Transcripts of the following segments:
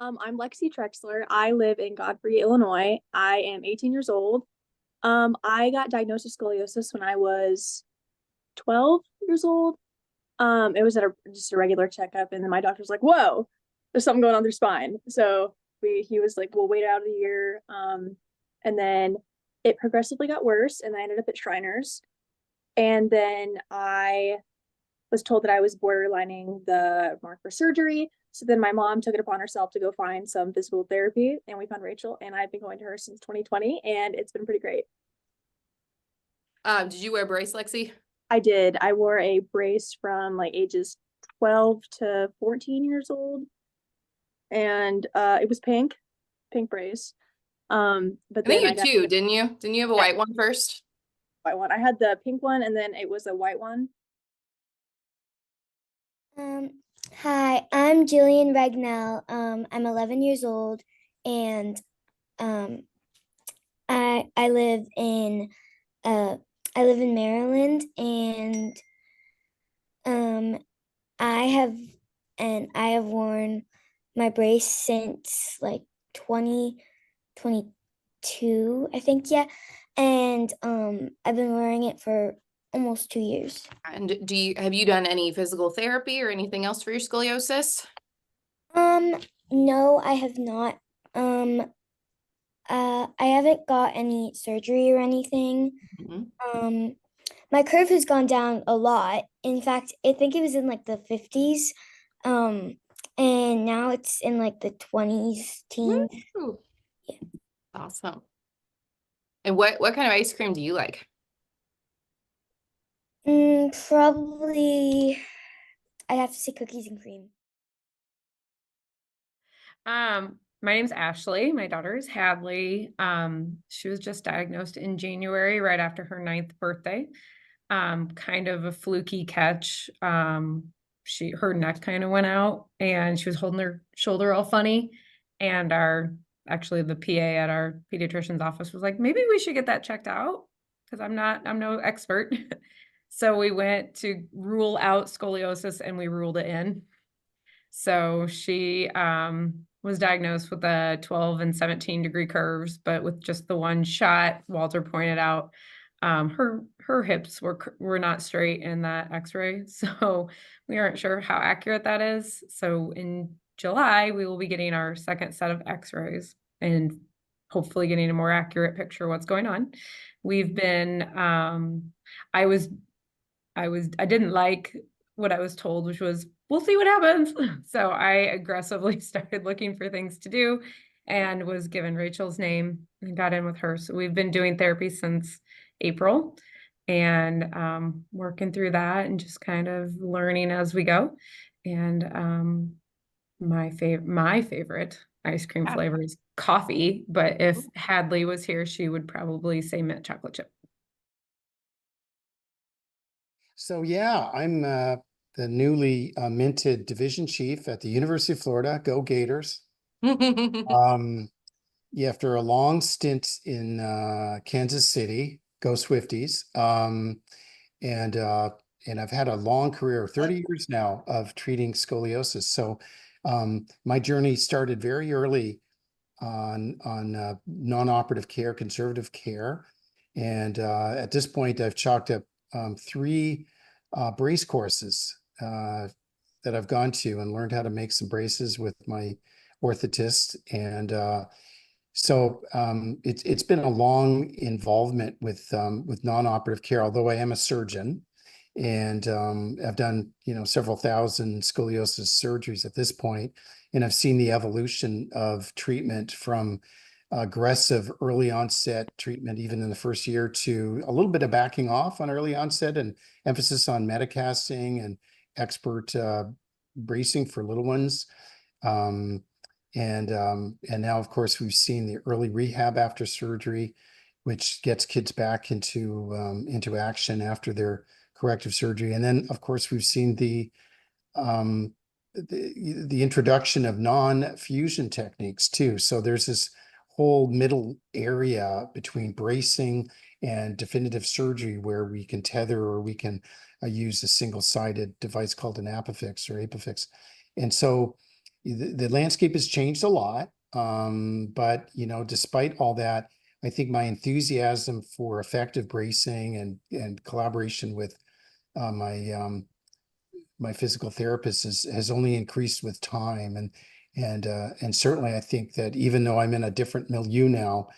I'm Lexi Trexler. I live in Godfrey, Illinois. I am 18 years old. I got diagnosed with scoliosis when I was 12 years old. It was at just a regular checkup, and then my doctor was like, "Whoa, there's something going on with your spine." So he was like, "We'll wait out a year." And then it progressively got worse, and I ended up at Shriners. And then I was told that I was borderlining the mark for surgery. So then my mom took it upon herself to go find some physical therapy, and we found Rachel, and I've been going to her since 2020, and it's been pretty great. Did you wear a brace, Lexi? I did. I wore a brace from like ages 12 to 14 years old, and it was pink brace. But I think then you I got too, didn't you? Didn't you have a white one first? white one. I had the pink one, and then it was a white one. Um, Hi, I'm Jillian Regnell. I'm 11 years old, and um, I live in uh I live in Maryland, and um, I have I have worn my brace since like 2022, I think, yeah, and I've been wearing it for almost 2 years. And have you done any physical therapy or anything else for your scoliosis? No, I have not. Um, I haven't got any surgery or anything. Mhm. My curve has gone down a lot. In fact, I think it was in like the 50s. Um, and now it's in like the 20s, teens. Woo! Yeah. Awesome. And what kind of ice cream do you like? Probably I have to say cookies and cream. My name's Ashley. My daughter is Hadley. She was just diagnosed in January, right after her 9th birthday. Kind of a fluky catch. Her neck kind of went out, and she was holding her shoulder all funny. And actually the PA at our pediatrician's office was like, maybe we should get that checked out, because I'm no expert. So we went to rule out scoliosis, and we ruled it in. So she was diagnosed with a 12 and 17 degree curves, but with just the one shot, Walter pointed out, her hips were not straight in that x-ray. So we aren't sure how accurate that is. So in July, we will be getting our second set of x-rays and hopefully getting a more accurate picture of what's going on. We've been, I didn't like what I was told, which was, we'll see what happens. So I aggressively started looking for things to do and was given Rachel's name and got in with her. So we've been doing therapy since April, and working through that and just kind of learning as we go. And my favorite ice cream flavor is coffee, but if Hadley was here, she would probably say mint chocolate chip. So yeah, I'm the newly minted division chief at the University of Florida. Go Gators! Yeah, after a long stint in Kansas City, go Swifties. And I've had a long career, 30 years now, of treating scoliosis. So my journey started very early on non-operative care, conservative care. And at this point, I've chalked up 3 brace courses that I've gone to and learned how to make some braces with my orthotist. And so it's been a long involvement with non-operative care, although I am a surgeon. And I've done, several thousand scoliosis surgeries at this point, and I've seen the evolution of treatment from aggressive early onset treatment, even in the first year, to a little bit of backing off on early onset and emphasis on metacasting and expert bracing for little ones. And now, of course, we've seen the early rehab after surgery, which gets kids back into action after their corrective surgery. And then, of course, we've seen the introduction of non-fusion techniques too. So there's this whole middle area between bracing and definitive surgery where we can tether, or we can use a single-sided device called an apifix or apifix. And so the landscape has changed a lot. But despite all that, I think my enthusiasm for effective bracing and collaboration with my physical therapist has only increased with time. And certainly I think that even though I'm in a different milieu now,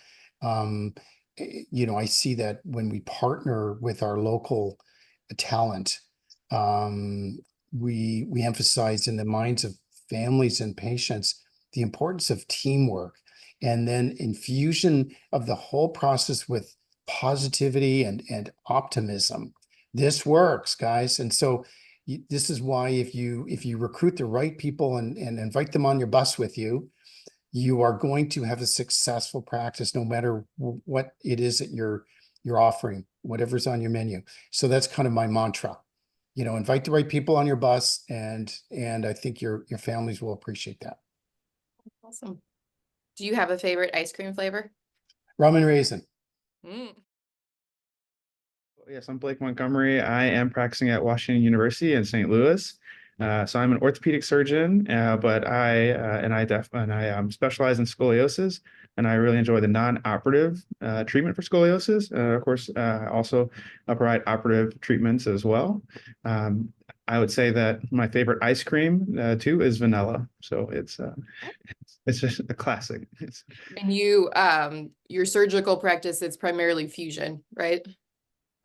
I see that when we partner with our local talent, we emphasize in the minds of families and patients the importance of teamwork, and then infusion of the whole process with positivity and optimism. This works, guys. And so this is why if you recruit the right people and invite them on your bus with you, you are going to have a successful practice, no matter what it is that you're offering, whatever's on your menu. So that's kind of my mantra. Invite the right people on your bus, and I think your families will appreciate that. Awesome. Do you have a favorite ice cream flavor? Rum and raisin. Mm. Yes, I'm Blake Montgomery. I am practicing at Washington University in St. Louis. So I'm an orthopedic surgeon, but I specialize in scoliosis, and I really enjoy the non-operative treatment for scoliosis. Of course, I also provide operative treatments as well. I would say that my favorite ice cream too is vanilla. So it's just a classic. And your surgical practice, it's primarily fusion, right?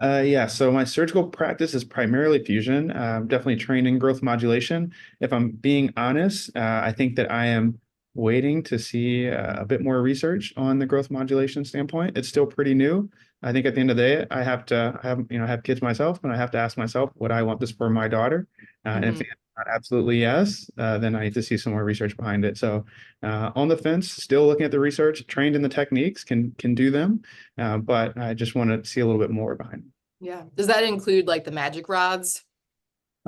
Yeah, so my surgical practice is primarily fusion, definitely trained in growth modulation. If I'm being honest, I think that I am waiting to see a bit more research on the growth modulation standpoint. It's still pretty new. I think at the end of the day, I have kids myself, and I have to ask myself, would I want this for my daughter? And if the answer is not absolutely yes, then I need to see some more research behind it. So on the fence, still looking at the research, trained in the techniques, can do them, but I just want to see a little bit more behind it. Yeah. Does that include like the magic rods?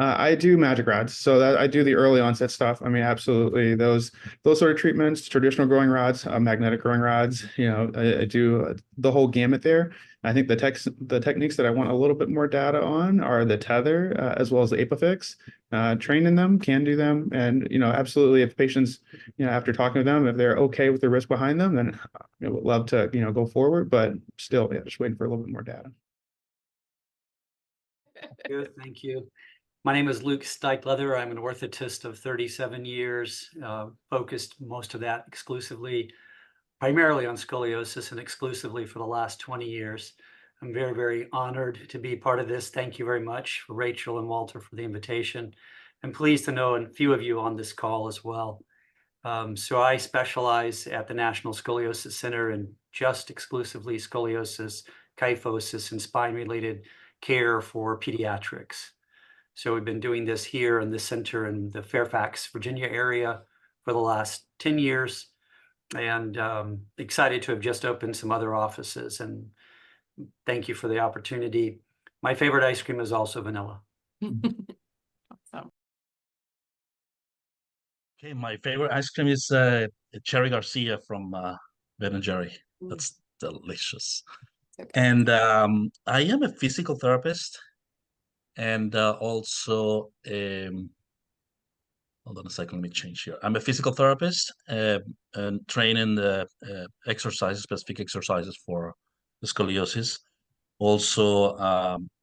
I do magic rods, so that I do the early onset stuff. I mean, absolutely, those sort of treatments, traditional growing rods, magnetic growing rods. I do the whole gamut there. I think the techniques that I want a little bit more data on are the tether, as well as the apofix. Trained in them, can do them, and absolutely, if patients, after talking to them, if they're okay with the risk behind them, then I would love to go forward. But still, just waiting for a little bit more data. Good, thank you. My name is Luke Stikeleather. I'm an orthotist of 37 years, focused most of that primarily on scoliosis, and exclusively for the last 20 years. I'm very, very honored to be part of this. Thank you very much, Rachel and Walter, for the invitation. I'm pleased to know a few of you on this call as well. So I specialize at the National Scoliosis Center in just exclusively scoliosis, kyphosis, and spine-related care for pediatrics. So we've been doing this here in the center in the Fairfax, Virginia area for the last 10 years, and excited to have just opened some other offices, and thank you for the opportunity. My favorite ice cream is also vanilla. Awesome. Okay, my favorite ice cream is Cherry Garcia from Ben & Jerry. That's delicious. Okay. And I am a physical therapist, and also hold on a second, let me change here. I'm a physical therapist and training the specific exercises for scoliosis. Also,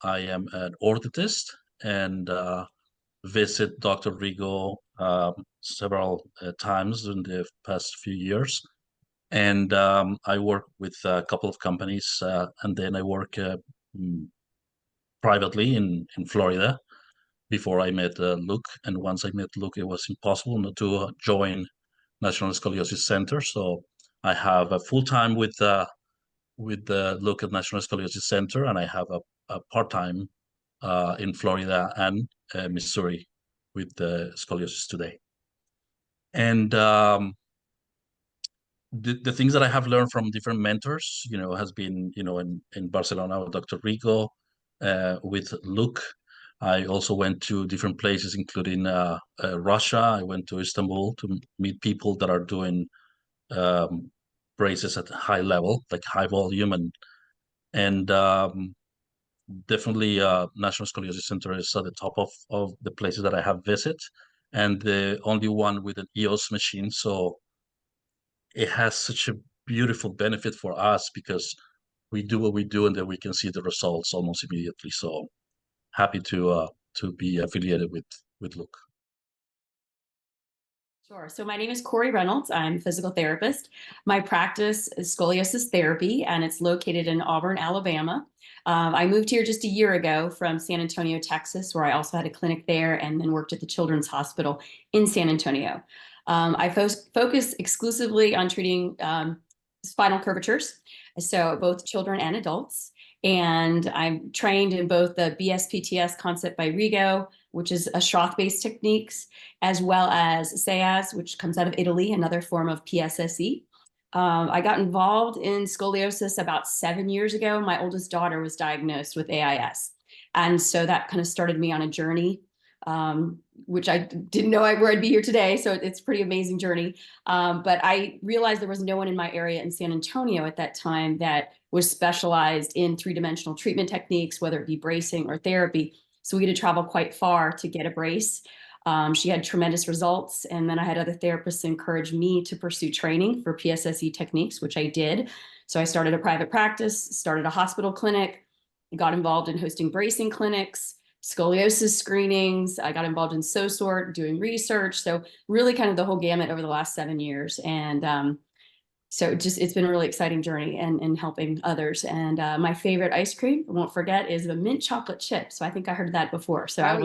I am an orthotist and visit Dr. Rigo several times in the past few years. And I work with a couple of companies, and then I work privately in Florida before I met Luke. And once I met Luke, it was impossible not to join National Scoliosis Center. So I have a full-time with Luke at National Scoliosis Center, and I have a part-time in Florida and Missouri with Scoliosis Today. And the things that I have learned from different mentors, has been, in Barcelona with Dr. Rigo, with Luke. I also went to different places, including Russia. I went to Istanbul to meet people that are doing braces at a high level, like high volume, and definitely National Scoliosis Center is at the top of the places that I have visited. and the only one with an EOS machine. So it has such a beautiful benefit for us because we do what we do and then we can see the results almost immediately. So happy to be affiliated with Luke. Sure. So my name is Cori Reynolds. I'm a physical therapist. My practice is scoliosis therapy, and it's located in Auburn, Alabama. I moved here just a year ago from San Antonio, Texas, where I also had a clinic there and then worked at the Children's Hospital in San Antonio. I focus exclusively on treating spinal curvatures, so both children and adults. And I'm trained in both the BSPTS concept by Rigo, which is a Schroth-based techniques, as well as FAAOS, which comes out of Italy, another form of PSSE. I got involved in scoliosis about 7 years ago. My oldest daughter was diagnosed with AIS. And so that kind of started me on a journey, which I didn't know where I'd be here today. So it's a pretty amazing journey. But I realized there was no one in my area in San Antonio at that time that was specialized in three-dimensional treatment techniques, whether it be bracing or therapy. So we had to travel quite far to get a brace. She had tremendous results. And then I had other therapists encourage me to pursue training for PSSE techniques, which I did. So I started a private practice, started a hospital clinic, got involved in hosting bracing clinics, scoliosis screenings. I got involved in SOSORT, doing research. So really kind of the whole gamut over the last 7 years. And so it's been a really exciting journey and helping others. And my favorite ice cream, I won't forget, is the mint chocolate chip. So I think I heard that before. So I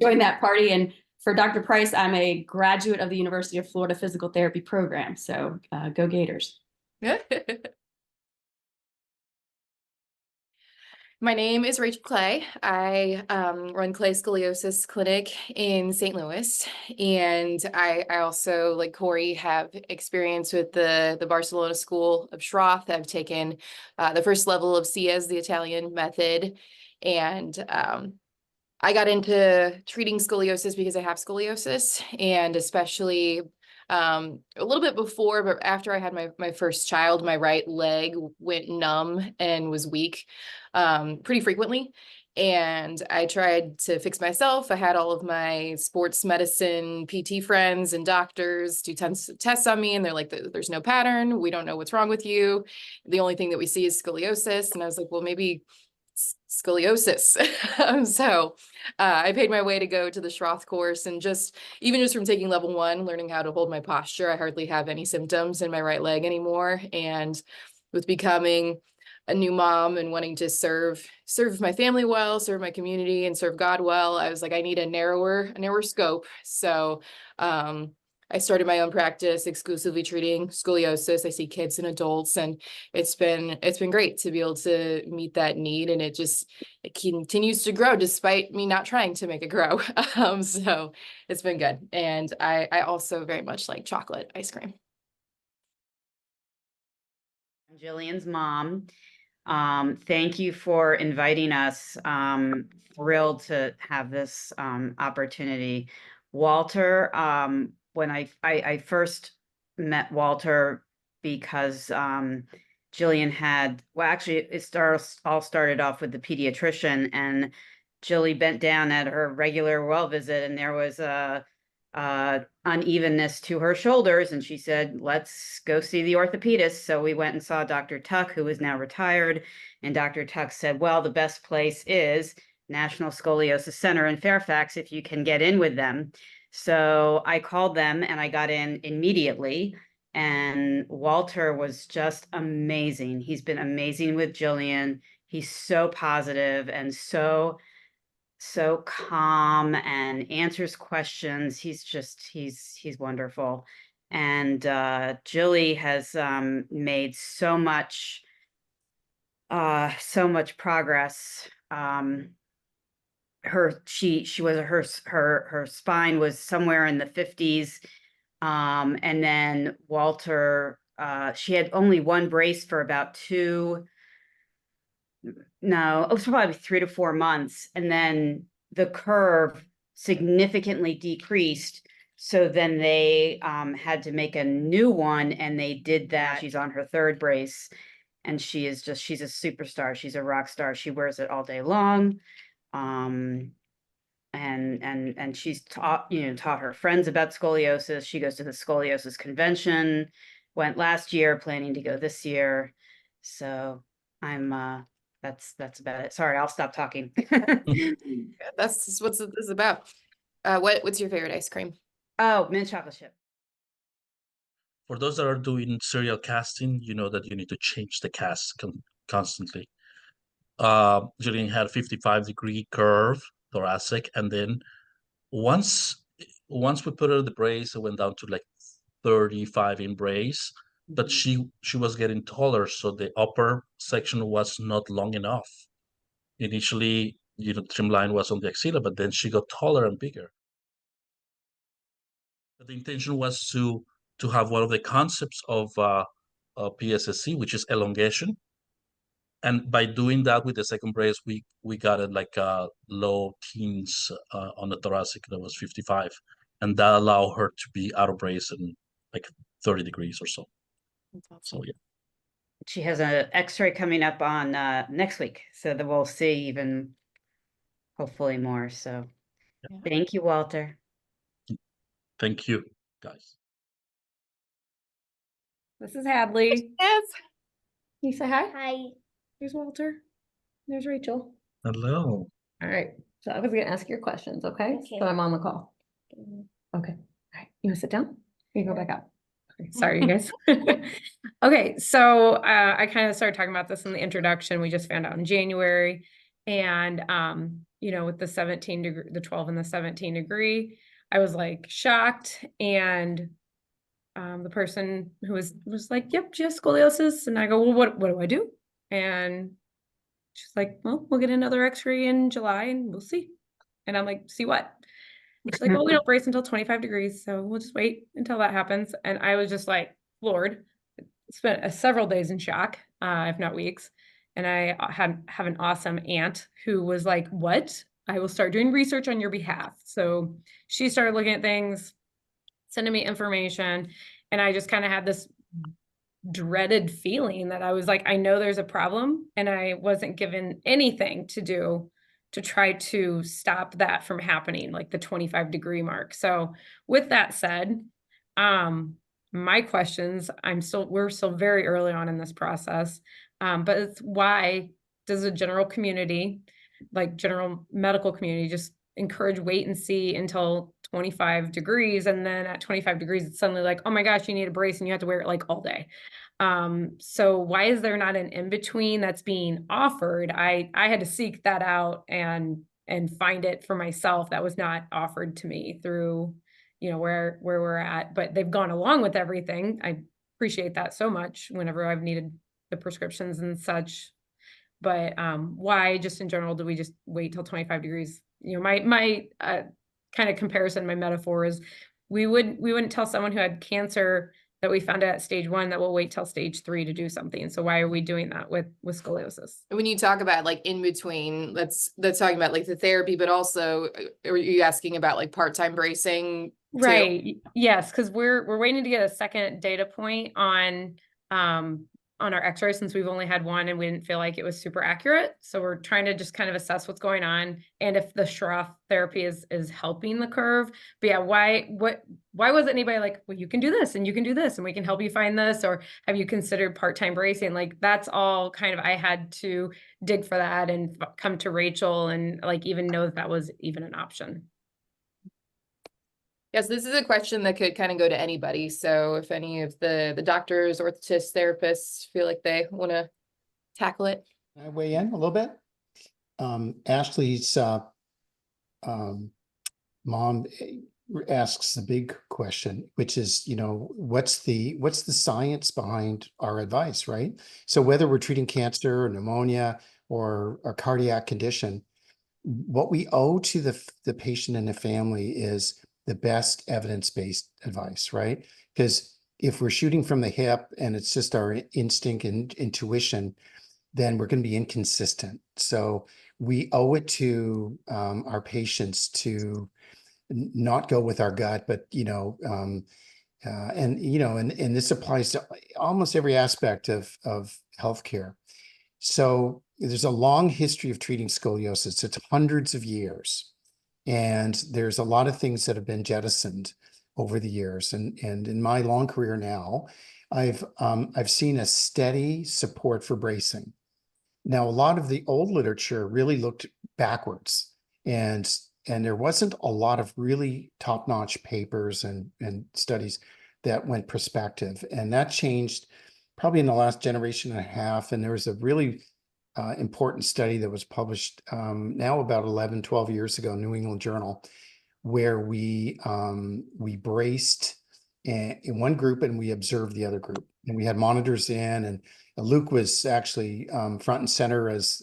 joined that party. And for Dr. Price, I'm a graduate of the University of Florida Physical Therapy program. So go Gators. My name is Rachel Clay. I run Clay Scoliosis Clinic in St. Louis. And I also, like Cori, have experience with the Barcelona School of Schroth. I've taken the first level of CIAS, the Italian method. And I got into treating scoliosis because I have scoliosis, and especially a little bit before, but after I had my first child, my right leg went numb and was weak pretty frequently. And I tried to fix myself. I had all of my sports medicine PT friends and doctors do tests on me, and they're like, there's no pattern. We don't know what's wrong with you. The only thing that we see is scoliosis. And I was like, well, maybe scoliosis. So I paid my way to go to the Schroth course, and even just from taking level 1, learning how to hold my posture, I hardly have any symptoms in my right leg anymore. And with becoming a new mom and wanting to serve my family well, serve my community, and serve God well, I was like, I need a narrower scope. So I started my own practice exclusively treating scoliosis. I see kids and adults, and it's been great to be able to meet that need, and it continues to grow despite me not trying to make it grow. So it's been good. And I also very much like chocolate ice cream. I'm Jillian's mom. Thank you for inviting us. Thrilled to have this opportunity. Walter, when I first met Walter because Jillian it all started off with the pediatrician, and Jilly bent down at her regular well visit, and there was a unevenness to her shoulders, and she said, let's go see the orthopedist. So we went and saw Dr. Tuck, who is now retired, and Dr. Tuck said, well, the best place is National Scoliosis Center in Fairfax if you can get in with them. So I called them and I got in immediately, and Walter was just amazing. He's been amazing with Jillian. He's so positive and so calm and answers questions. He's wonderful. And Jilly has made so much progress. Her spine was somewhere in the 50s. And then Walter, she had only one brace for about it was probably 3 to 4 months. And then the curve significantly decreased. So then they had to make a new one, and they did that. She's on her 3rd brace, and she's a superstar. She's a rock star. She wears it all day long. and she's taught her friends about scoliosis. She goes to the scoliosis convention, went last year, planning to go this year. So I'm that's about it. Sorry, I'll stop talking. That's what this is about. What's your favorite ice cream? Oh, mint chocolate chip. For those that are doing serial casting, you know that you need to change the cast constantly. Jillian had 55-degree curve thoracic, and then once we put her in the brace, it went down to like 35 in brace, but she was getting taller, so the upper section was not long enough. Initially, the trimline was on the axilla, but then she got taller and bigger. But the intention was to have one of the concepts of FRCSC, which is elongation. And by doing that with the second brace, we got it like low teens on the thoracic that was 55. And that allowed her to be out of brace in like 30 degrees or so. So, yeah. She has an X-ray coming up on next week. So that we'll see even hopefully more. So thank you, Walter. Thank you, guys. This is Hadley. Yes. Can you say hi? Hi. There's Walter. There's Rachel. Hello. All right. So I was going to ask your questions, okay? Okay. So I'm on the call. Okay. All right. You want to sit down? You can go back up. Okay. Sorry, you guys. Okay. So I kind of started talking about this in the introduction. We just found out in January. And, with the 17 degree, the 12 and the 17 degree, I was like shocked. And the person who was like, yep, she has scoliosis. And I go, well, what do I do? And she's like, well, we'll get another x-ray in July and we'll see. And I'm like, see what? She's like, well, we don't brace until 25 degrees. So we'll just wait until that happens. And I was just like, Lord, spent several days in shock, if not weeks. And I have an awesome aunt who was like, what? I will start doing research on your behalf. So she started looking at things, sending me information. And I just kind of had this dreaded feeling that I was like, I know there's a problem, and I wasn't given anything to do to try to stop that from happening, like the 25-degree mark. So with that said, my questions, we're still very early on in this process, but it's why does the general community, like general medical community, just encourage wait and see until 25 degrees. And then at 25 degrees, it's suddenly like, oh my gosh, you need a brace and you have to wear it like all day. So why is there not an in-between that's being offered? I had to seek that out and find it for myself. That was not offered to me through, where we're at, but they've gone along with everything. I appreciate that so much whenever I've needed the prescriptions and such. But why just in general do we just wait till 25 degrees? My kind of comparison, my metaphor is we wouldn't tell someone who had cancer that we found out at stage 1 that we'll wait till stage 3 to do something. So why are we doing that with scoliosis? When you talk about like in between, that's talking about like the therapy, but also are you asking about like part-time bracing? Right. Yes, because we're waiting to get a second data point on our x-ray, since we've only had one and we didn't feel like it was super accurate. So we're trying to just kind of assess what's going on and if the Schroth therapy is helping the curve. But yeah, why wasn't anybody like, well, you can do this and you can do this and we can help you find this, or have you considered part-time bracing? Like that's all kind of, I had to dig for that and come to Rachel and like even know that was even an option. Yes, this is a question that could kind of go to anybody. So if any of the doctors, orthotists, therapists feel like they want to tackle it. Can I weigh in a little bit? Ashley's mom asks the big question, which is, what's the science behind our advice, right? So whether we're treating cancer or pneumonia or a cardiac condition, what we owe to the patient and the family is the best evidence-based advice, right? Because if we're shooting from the hip and it's just our instinct and intuition, then we're going to be inconsistent. So we owe it to our patients to not go with our gut, but and this applies to almost every aspect of healthcare. So there's a long history of treating scoliosis. It's hundreds of years. And there's a lot of things that have been jettisoned over the years. And in my long career now, I've seen a steady support for bracing. Now, a lot of the old literature really looked backwards, and there wasn't a lot of really top-notch papers and studies that went prospective. And that changed probably in the last generation and a half. And there was a really important study that was published now about 11, 12 years ago, New England Journal, where we braced in one group and we observed the other group. And we had monitors in, and Luke was actually front and center as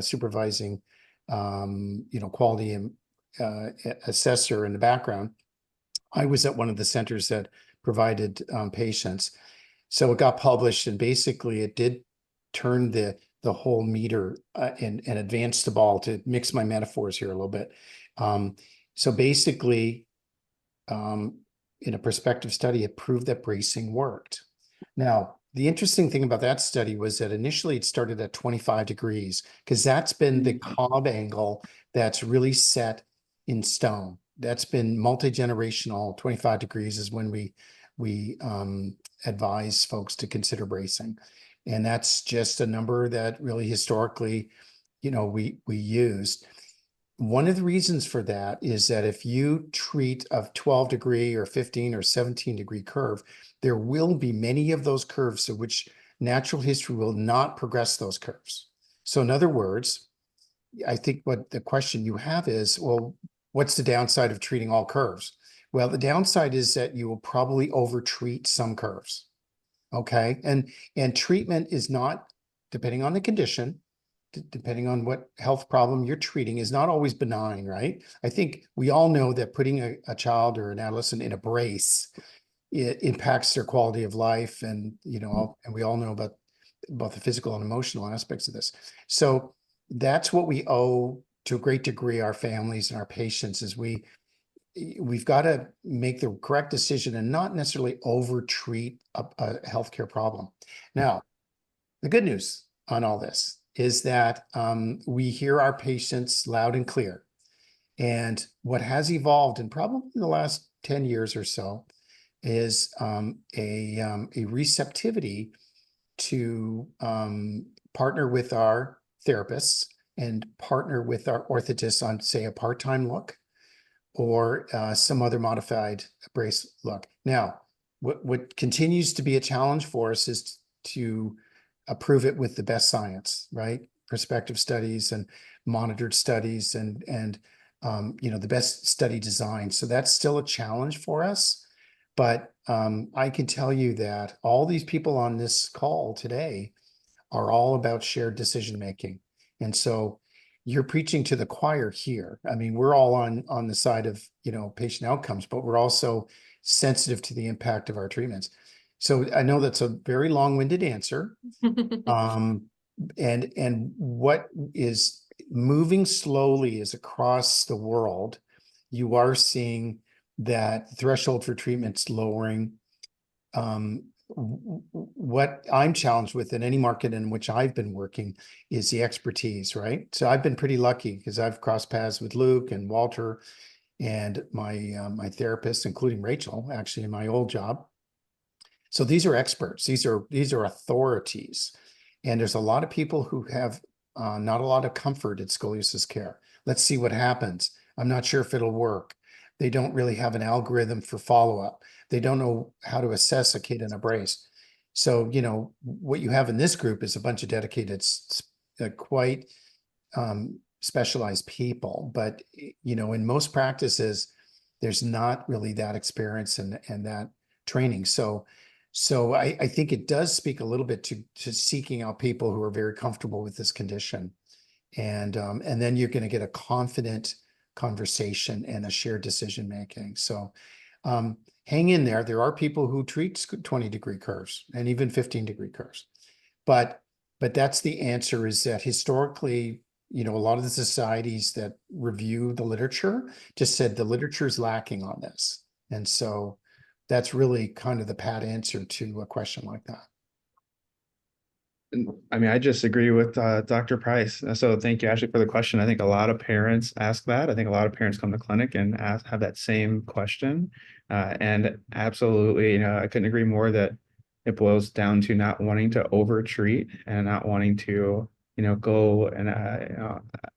supervising, quality and assessor in the background. I was at one of the centers that provided patients. So it got published, and basically it did turn the whole meter and advance the ball, to mix my metaphors here a little bit. So basically, in a prospective study, it proved that bracing worked. Now, the interesting thing about that study was that initially it started at 25 degrees, because that's been the Cobb angle that's really set in stone. That's been multi-generational. 25 degrees is when we advise folks to consider bracing. And that's just a number that really historically, we used. One of the reasons for that is that if you treat a 12-degree or 15 or 17-degree curve, there will be many of those curves to which natural history will not progress those curves. So in other words, I think what the question you have is, well, what's the downside of treating all curves? Well, the downside is that you will probably over-treat some curves. Okay, and treatment is not, depending on the condition, depending on what health problem you're treating, is not always benign, right? I think we all know that putting a child or an adolescent in a brace, it impacts their quality of life, and and we all know about both the physical and emotional aspects of this. So that's what we owe to a great degree our families and our patients, is we've got to make the correct decision and not necessarily over-treat a healthcare problem. Now, the good news on all this is that we hear our patients loud and clear. And what has evolved in probably the last 10 years or so is a receptivity to partner with our therapists and partner with our orthotists on, say, a part-time look, or some other modified brace look. Now, what continues to be a challenge for us is to approve it with the best science, right? Prospective studies and monitored studies and the best study design. So that's still a challenge for us. But I can tell you that all these people on this call today are all about shared decision-making. And so you're preaching to the choir here. I mean, we're all on the side of, patient outcomes, but we're also sensitive to the impact of our treatments. So I know that's a very long-winded answer. And what is moving slowly is across the world, you are seeing that threshold for treatments lowering. What I'm challenged with in any market in which I've been working is the expertise, right? So I've been pretty lucky because I've crossed paths with Luke and Walter and my therapist, including Rachel, actually in my old job. So these are experts. These are authorities. And there's a lot of people who have not a lot of comfort at scoliosis care. Let's see what happens. I'm not sure if it'll work. They don't really have an algorithm for follow-up. They don't know how to assess a kid in a brace. So, what you have in this group is a bunch of dedicated, quite specialized people. But, in most practices, there's not really that experience and that training. So I think it does speak a little bit to seeking out people who are very comfortable with this condition. And then you're going to get a confident conversation and a shared decision making. So hang in there. There are people who treat 20-degree curves and even 15-degree curves. But that's the answer, is that historically, a lot of the societies that review the literature just said the literature is lacking on this. And so that's really kind of the pat answer to a question like that. I mean, I just agree with Dr. Price. So thank you, Ashley, for the question. I think a lot of parents ask that. I think a lot of parents come to clinic and have that same question. And absolutely, I couldn't agree more that it boils down to not wanting to over-treat and not wanting to, go and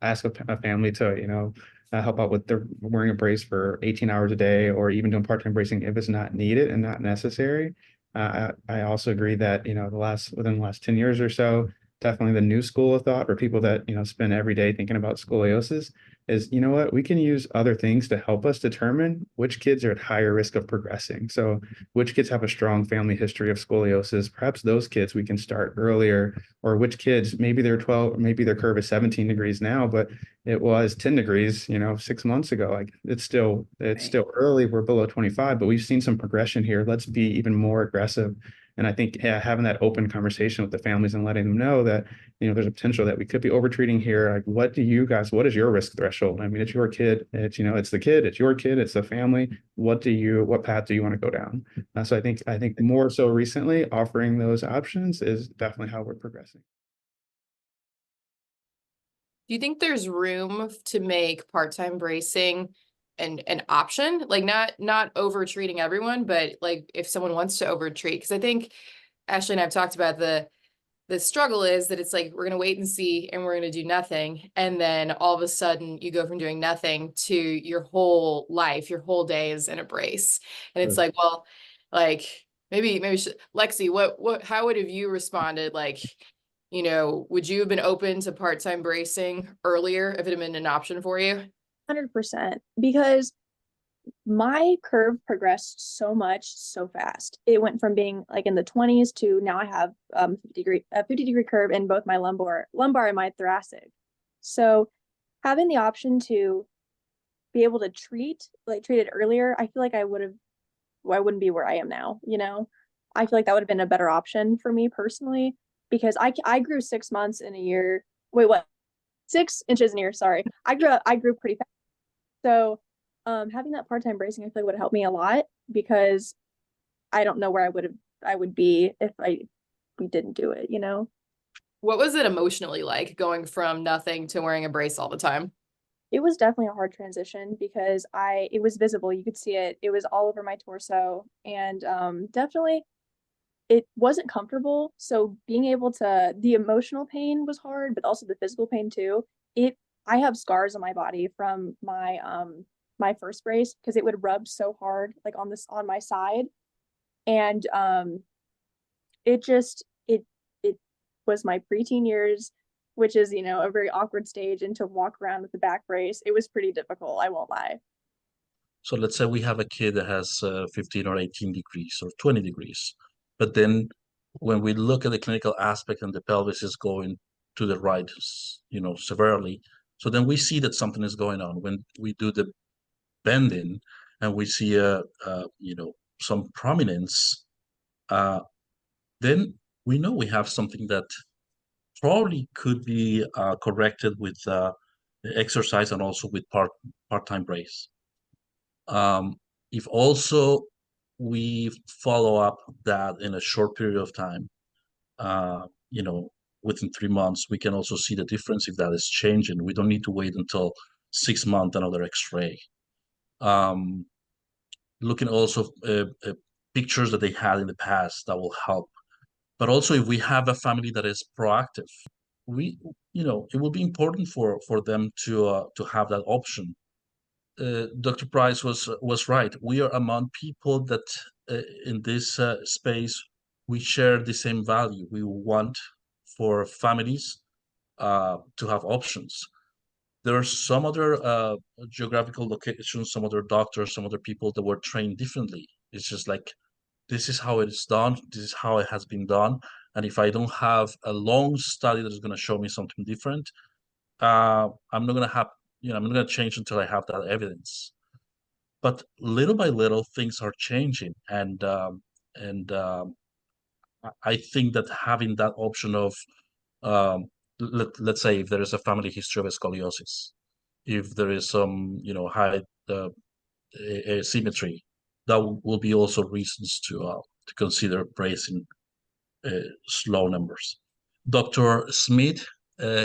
ask a family to, help out with their wearing a brace for 18 hours a day, or even doing part-time bracing if it's not needed and not necessary. I also agree that, within the last 10 years or so, definitely the new school of thought, or people that, spend every day thinking about scoliosis, is, what, we can use other things to help us determine which kids are at higher risk of progressing. So which kids have a strong family history of scoliosis, perhaps those kids we can start earlier, or which kids, maybe they're 12, maybe their curve is 17 degrees now, but it was 10 degrees, 6 months ago. Like it's still early. We're below 25, but we've seen some progression here. Let's be even more aggressive. And I think having that open conversation with the families and letting them know that, there's a potential that we could be overtreating here. Like, what is your risk threshold? I mean, it's your kid, it's the kid, it's your kid, it's the family. What path do you want to go down? So I think more so recently offering those options is definitely how we're progressing. Do you think there's room to make part-time bracing an option? Like not over treating everyone, but like if someone wants to over treat, because I think Ashley and I've talked about the struggle is that it's like we're gonna wait and see and we're gonna do nothing. And then all of a sudden you go from doing nothing to your whole life, your whole day is in a brace. And it's like, well, like maybe Lexi, how would have you responded? Like, would you have been open to part-time bracing earlier if it had been an option for you? 100%, because my curve progressed so much so fast. It went from being like in the 20s to now I have 50-degree curve in both my lumbar and my thoracic. So having the option to be able to treat it earlier, I feel like I wouldn't be where I am now. I feel like that would have been a better option for me personally, because I grew 6 months in a year. Wait, what? 6 inches in a year. Sorry. I grew pretty fast. So having that part-time bracing, I feel like would help me a lot, because I don't know where I would be if we didn't do it, What was it emotionally like going from nothing to wearing a brace all the time? It was definitely a hard transition, because it was visible. You could see it. It was all over my torso, and definitely it wasn't comfortable. So being able the emotional pain was hard, but also the physical pain too. I have scars on my body from my first brace, because it would rub so hard, like on my side. And it was my preteen years, which is, a very awkward stage, and to walk around with the back brace, it was pretty difficult, I won't lie. So let's say we have a kid that has 15 or 18 degrees or 20 degrees. But then when we look at the clinical aspect and the pelvis is going to the right, severely, so then we see that something is going on. When we do the bending and we see some prominence, then we know we have something that probably could be corrected with exercise and also with part-time brace. If also we follow up that in a short period of time, within 3 months, we can also see the difference if that is changing. We don't need to wait until 6 months, another X-ray. Looking also pictures that they had in the past, that will help. But also if we have a family that is proactive, it will be important for them to have that option. Dr. Price was right. We are among people that in this space, we share the same value. We want for families to have options. There are some other geographical locations, some other doctors, some other people that were trained differently. It's just like, this is how it's done. This is how it has been done. And if I don't have a long study that is going to show me something different, I'm not going to have, I'm not going to change until I have that evidence. But little by little, things are changing, and I think that having that option of, let's say, if there is a family history of scoliosis, if there is some, high asymmetry, that will be also reasons to consider bracing slow numbers. Dr. Smith,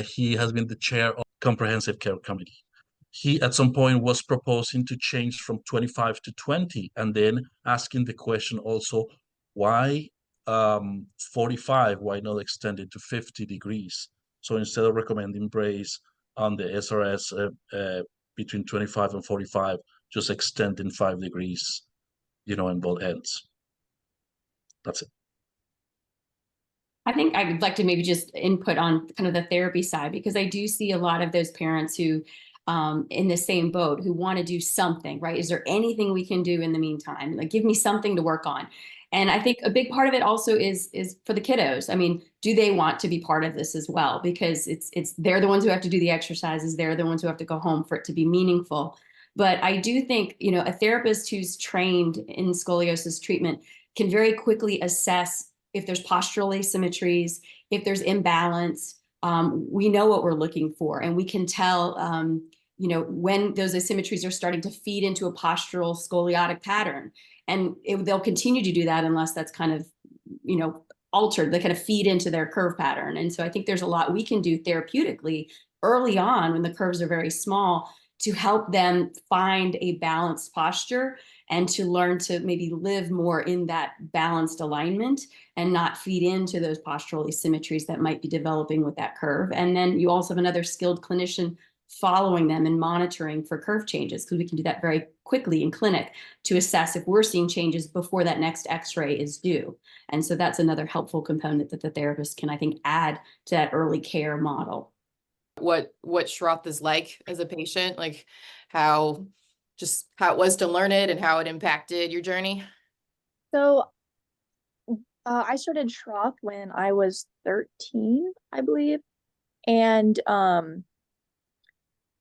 he has been the chair of Comprehensive Care Committee. He at some point was proposing to change from 25 to 20, and then asking the question also, why 45? Why not extend it to 50 degrees? So instead of recommending brace on the SRS between 25 and 45, just extending 5 degrees, you know, in both ends. That's it. I think I would like to maybe just input on kind of the therapy side, because I do see a lot of those parents who in the same boat, who want to do something, right? Is there anything we can do in the meantime? Like, give me something to work on. And I think a big part of it also is for the kiddos. I mean, do they want to be part of this as well? Because they're the ones who have to do the exercises. They're the ones who have to go home for it to be meaningful. But I do think, you know, a therapist who's trained in scoliosis treatment can very quickly assess if there's postural asymmetries, if there's imbalance. We know what we're looking for, and we can tell, you know, when those asymmetries are starting to feed into a postural scoliotic pattern. And they'll continue to do that unless that's kind of, you know, altered. They kind of feed into their curve pattern. And so I think there's a lot we can do therapeutically early on when the curves are very small to help them find a balanced posture and to learn to maybe live more in that balanced alignment and not feed into those postural asymmetries that might be developing with that curve. And then you also have another skilled clinician following them and monitoring for curve changes, because we can do that very quickly in clinic to assess if we're seeing changes before that next x-ray is due. And so that's another helpful component that the therapist can, I think, add to that early care model. What Schroth is like as a patient, like how it was to learn it and how it impacted your journey? So I started Schroth when I was 13, I believe. And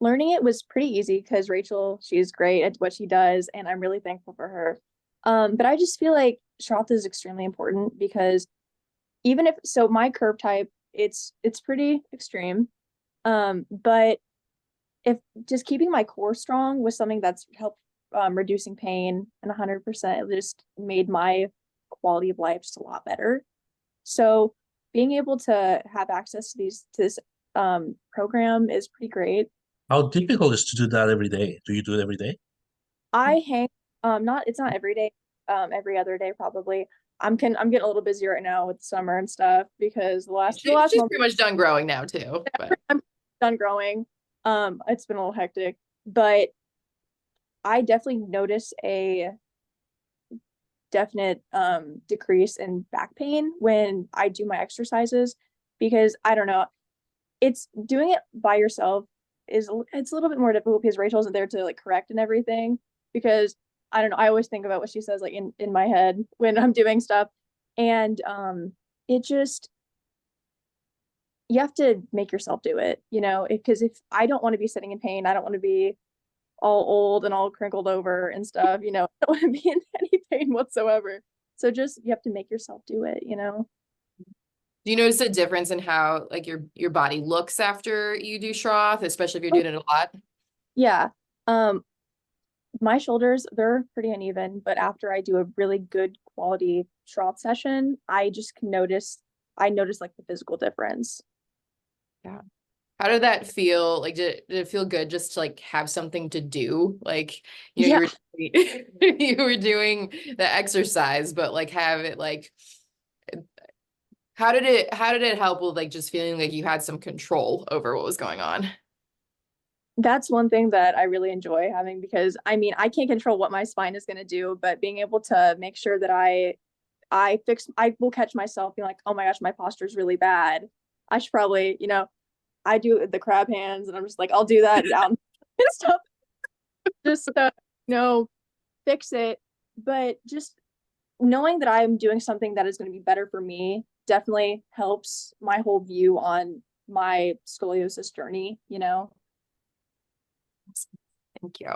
learning it was pretty easy because Rachel, she's great at what she does, and I'm really thankful for her. But I just feel like Schroth is extremely important because even if, so my curve type, it's pretty extreme. But if just keeping my core strong was something that's helped reducing pain, and 100%, it just made my quality of life just a lot better. So being able to have access to this program is pretty great. How difficult is to do that every day? Do you do it every day? I hang it's not every day, every other day probably. I'm getting a little busy right now with summer and stuff because the last She's month, pretty much done growing now too. But. I'm done growing. It's been a little hectic, but I definitely notice a definite decrease in back pain when I do my exercises, because I don't know, it's doing it by yourself it's a little bit more difficult because Rachel isn't there to like correct and everything, because I don't know, I always think about what she says like in my head when I'm doing stuff, and it just, you have to make yourself do it, you know, because if I don't want to be sitting in pain, I don't want to be all old and all crinkled over and stuff, you know, I don't want to be in any pain whatsoever. So just, you have to make yourself do it, you know. Do you notice a difference in how like your body looks after you do Schroth, especially if you're doing it a lot? Yeah. My shoulders, they're pretty uneven, but after I do a really good quality Schroth session, I just can notice like the physical difference. Yeah. How did that feel? Like, did it feel good just to like have something to do? Like, you know, you were doing the exercise, but like have it like, how did it help with like just feeling like you had some control over what was going on? That's one thing that I really enjoy having, because I mean, I can't control what my spine is going to do, but being able to make sure that I will catch myself being like, oh my gosh, my posture is really bad. I should probably, you know, I do the crab hands and I'm just like, I'll do that out and stuff just to, you know, fix it. But just knowing that I'm doing something that is going to be better for me definitely helps my whole view on my scoliosis journey, you know. Thank you.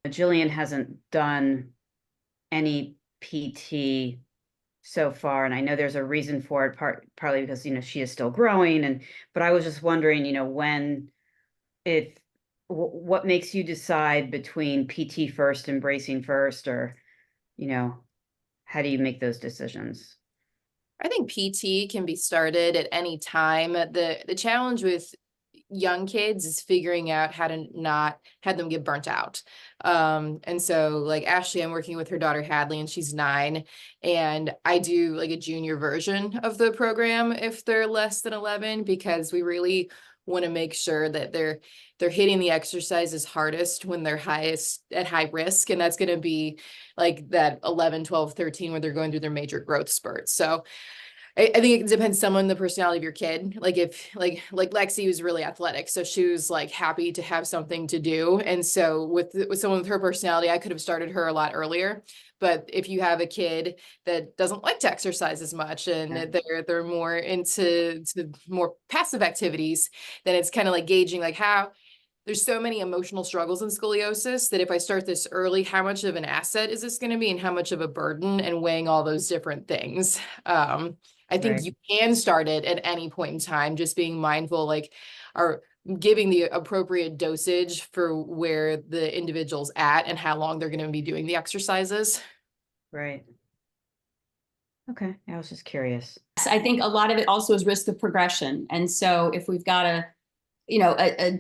Jillian hasn't done any PT so far, and I know there's a reason for it, partly because, you know, she is still growing, but I was just wondering, you know, what makes you decide between PT first and bracing first, or, you know, how do you make those decisions? I think PT can be started at any time. The challenge with young kids is figuring out how to not have them get burnt out. And so like Ashley, I'm working with her daughter Hadley, and she's 9, and I do like a junior version of the program if they're less than 11, because we really want to make sure that they're hitting the exercises hardest when they're highest at high risk. And that's going to be like that 11, 12, 13, where they're going through their major growth spurts. So I think it depends some on the personality of your kid. Like if like Lexi was really athletic, so she was like happy to have something to do. And so with someone with her personality, I could have started her a lot earlier. But if you have a kid that doesn't like to exercise as much, and they're more into more passive activities, then it's kind of like gauging like how there's so many emotional struggles in scoliosis that if I start this early, how much of an asset is this going to be and how much of a burden, and weighing all those different things. I think Right. you can start it at any point in time, just being mindful, like, are giving the appropriate dosage for where the individual's at and how long they're going to be doing the exercises. Right. Okay, I was just curious. I think a lot of it also is risk of progression. And so if we've got an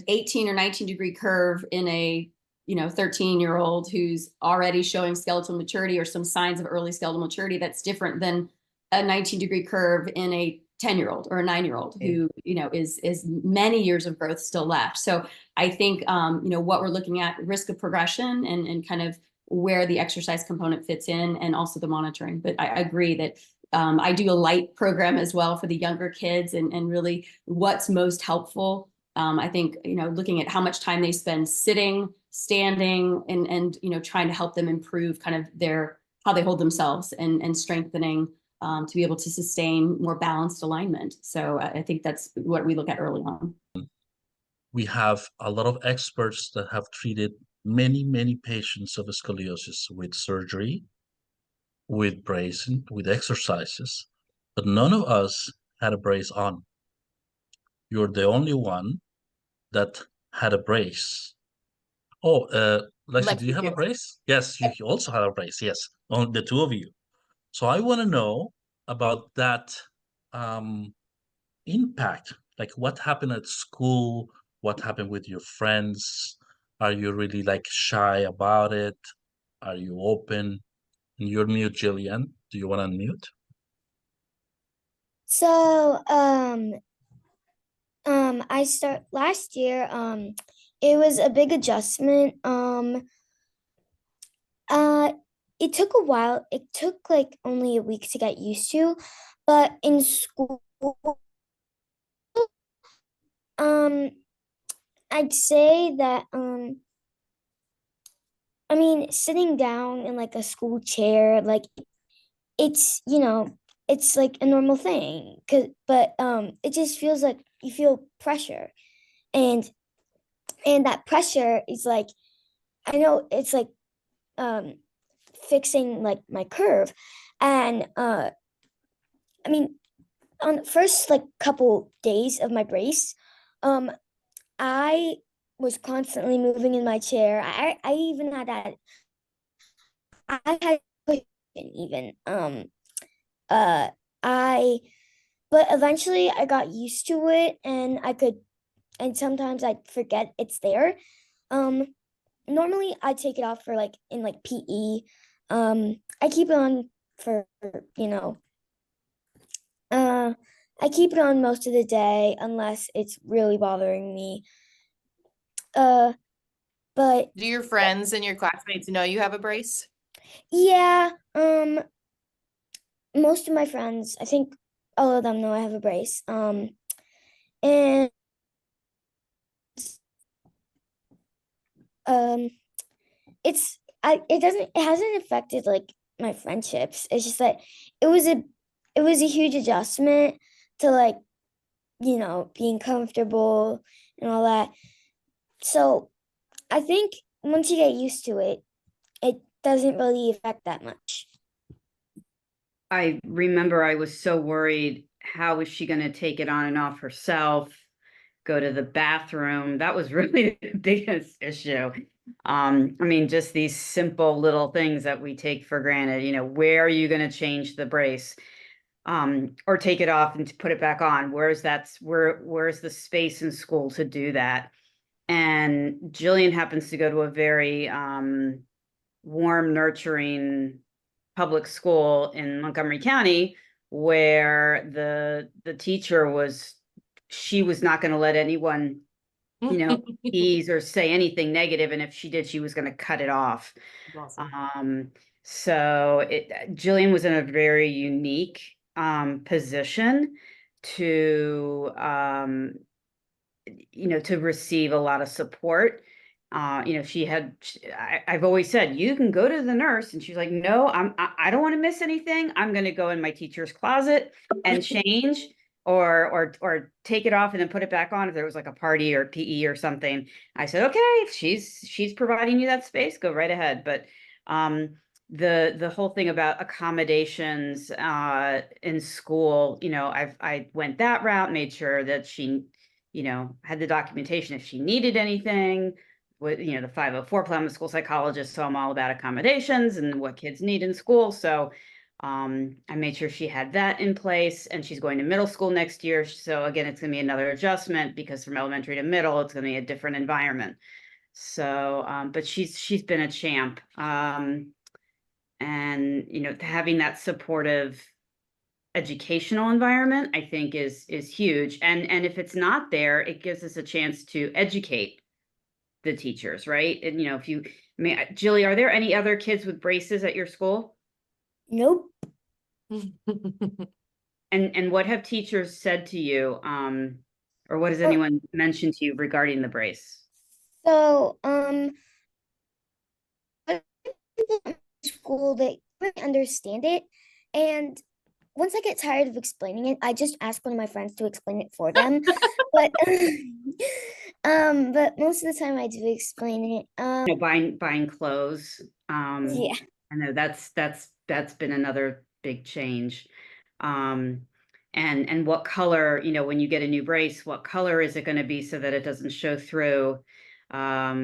18 or 19 degree curve in a 13-year-old who's already showing skeletal maturity or some signs of early skeletal maturity, that's different than a 19 degree curve in a 10-year-old or a 9-year-old who is many years of growth still left. So I think what we're looking at, risk of progression and kind of where the exercise component fits in, and also the monitoring. But I agree that I do a light program as well for the younger kids, and really what's most helpful. I think, looking at how much time they spend sitting, standing, and trying to help them improve kind of how they hold themselves, and strengthening to be able to sustain more balanced alignment. So I think that's what we look at early on. We have a lot of experts that have treated many patients of scoliosis with surgery, with bracing, with exercises, but none of us had a brace on. You're the only one that had a brace. Oh, Lexi, do you have a brace? Yes, you also have a brace. Yes, on the two of you. So I want to know about that impact. Like, what happened at school? What happened with your friends? Are you really like shy about it? Are you open? And you're mute, Jillian. Do you want to unmute? So, I start last year. It was a big adjustment. It took a while. It took like only a week to get used to, but in school, I'd say that, I mean, sitting down in like a school chair, like it's, it's like a normal thing. But it just feels like you feel pressure, and that pressure is like, I know it's like fixing like my curve, and I mean, on the first like couple days of my brace, I was constantly moving in my chair. I even had that. I had even but eventually I got used to it, and and sometimes I'd forget it's there. Normally I take it off for like in like PE. I keep it on for, I keep it on most of the day unless it's really bothering me. But Do your friends and your classmates know you have a brace? yeah, most of my friends, I think all of them know I have a brace. And it hasn't affected like my friendships. It's just that it was a huge adjustment to like, being comfortable and all that. So I think once you get used to it, it doesn't really affect that much. I remember I was so worried, how was she going to take it on and off herself, go to the bathroom? That was really the biggest issue. I mean, just these simple little things that we take for granted, where are you going to change the brace? or take it off and to put it back on. Where's the space in school to do that? And Jillian happens to go to a very warm, nurturing public school in Montgomery County, where the teacher she was not going to let anyone, tease or say anything negative, and if she did, she was going to cut it off. Awesome. So Jillian was in a very unique position to to receive a lot of support. I've always said, you can go to the nurse, and she's like, no, I don't want to miss anything. I'm going to go in my teacher's closet and change or take it off and then put it back on if there was like a party or PE or something. I said, okay, if she's providing you that space, go right ahead. But the whole thing about accommodations in school, I went that route, made sure that she had the documentation if she needed anything. With the 504 plan, the school psychologist, so I'm all about accommodations and what kids need in school. So I made sure she had that in place, and she's going to middle school next year. So again, it's going to be another adjustment, because from elementary to middle, it's going to be a different environment. So, but she's been a champ. And having that supportive educational environment, I think is huge. And if it's not there, it gives us a chance to educate the teachers, right? And Jilly, are there any other kids with braces at your school? Nope. And what have teachers said to you, or what has anyone mentioned to you regarding the brace? So, school, they really understand it, and once I get tired of explaining it, I just ask one of my friends to explain it for them. but but most of the time I do explain it. Buying clothes. Yeah. I know that's been another big change. And what color, when you get a new brace, what color is it going to be so that it doesn't show through? All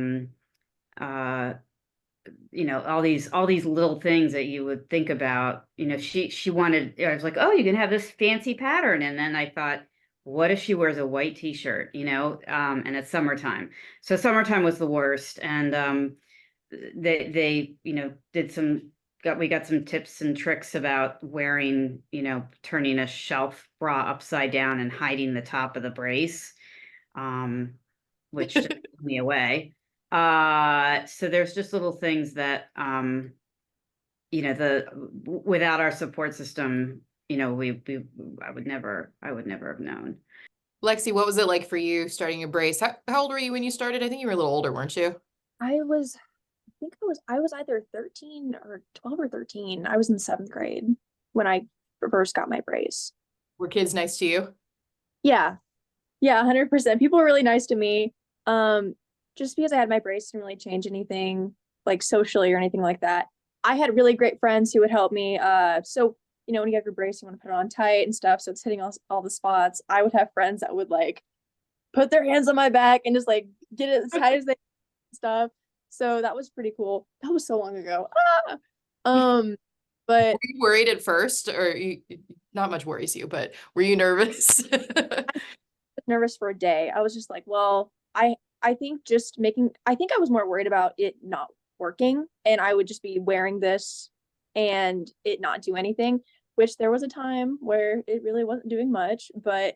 these little things that you would think about. She wanted, I was like, oh, you can have this fancy pattern. And then I thought, what if she wears a white t-shirt, and it's summertime. So summertime was the worst. And they we got some tips and tricks about wearing, turning a shelf bra upside down and hiding the top of the brace, which took me away. So there's just little things that, without our support system, I would never have known. Lexi, what was it like for you starting your brace? How old were you when you started? I think you were a little older, weren't you? I was either 13 or 12 or 13. I was in 7th grade when I first got my brace. Were kids nice to you? Yeah. Yeah, 100%. People were really nice to me. Just because I had my brace didn't really change anything like socially or anything like that. I had really great friends who would help me. So, when you have your brace, you want to put it on tight and stuff, so it's hitting all the spots. I would have friends that would like put their hands on my back and just like get it as tight as they stuff. So that was pretty cool. That was so long ago. But were you worried at first, or not much worries you, but were you nervous? I was nervous for a day. I was just like, well, I think I was more worried about it not working, and I would just be wearing this and it not do anything, which there was a time where it really wasn't doing much. But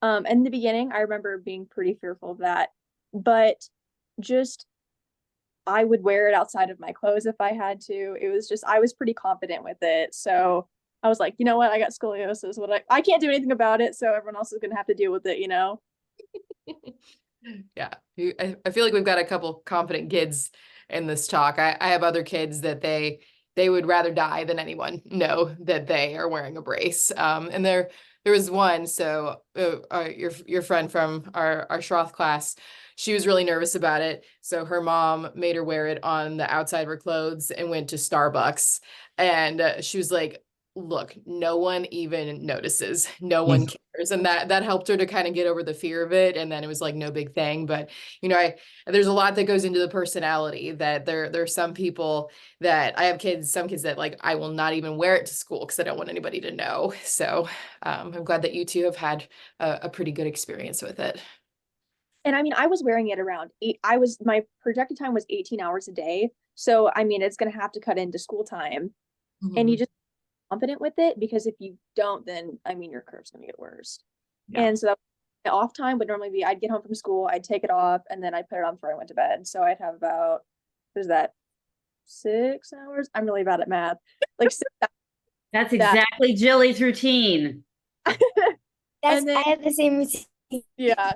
in the beginning, I remember being pretty fearful of that, but just I would wear it outside of my clothes if I had to. It was just, I was pretty confident with it. So I was like, you know what? I got scoliosis. I can't do anything about it. So everyone else is going to have to deal with it, Yeah. I feel like we've got a couple confident kids in this talk. I have other kids that they would rather die than anyone know that they are wearing a brace. And there was one, so your friend from our Schroth class, she was really nervous about it. So her mom made her wear it on the outside of her clothes and went to Starbucks. And she was like, look, no one even notices, no one cares. And that helped her to kind of get over the fear of it. And then it was like no big thing. But you know, there's a lot that goes into the personality, that there's some people that I have some kids that like I will not even wear it to school because I don't want anybody to know. So I'm glad that you two have had a pretty good experience with it. And I mean, I was wearing it around my projected time was 18 hours a day. So I mean, it's gonna have to cut into school time. And you just confident with it, because if you don't, then I mean your curve's gonna get worse. Yeah. And so that my off time would normally be I'd get home from school, I'd take it off, and then I'd put it on before I went to bed. So I'd have about, what is that, 6 hours? I'm really bad at math. Like 6 hours. That's exactly Jilly's routine. That's, And then- I have the same routine. Yeah.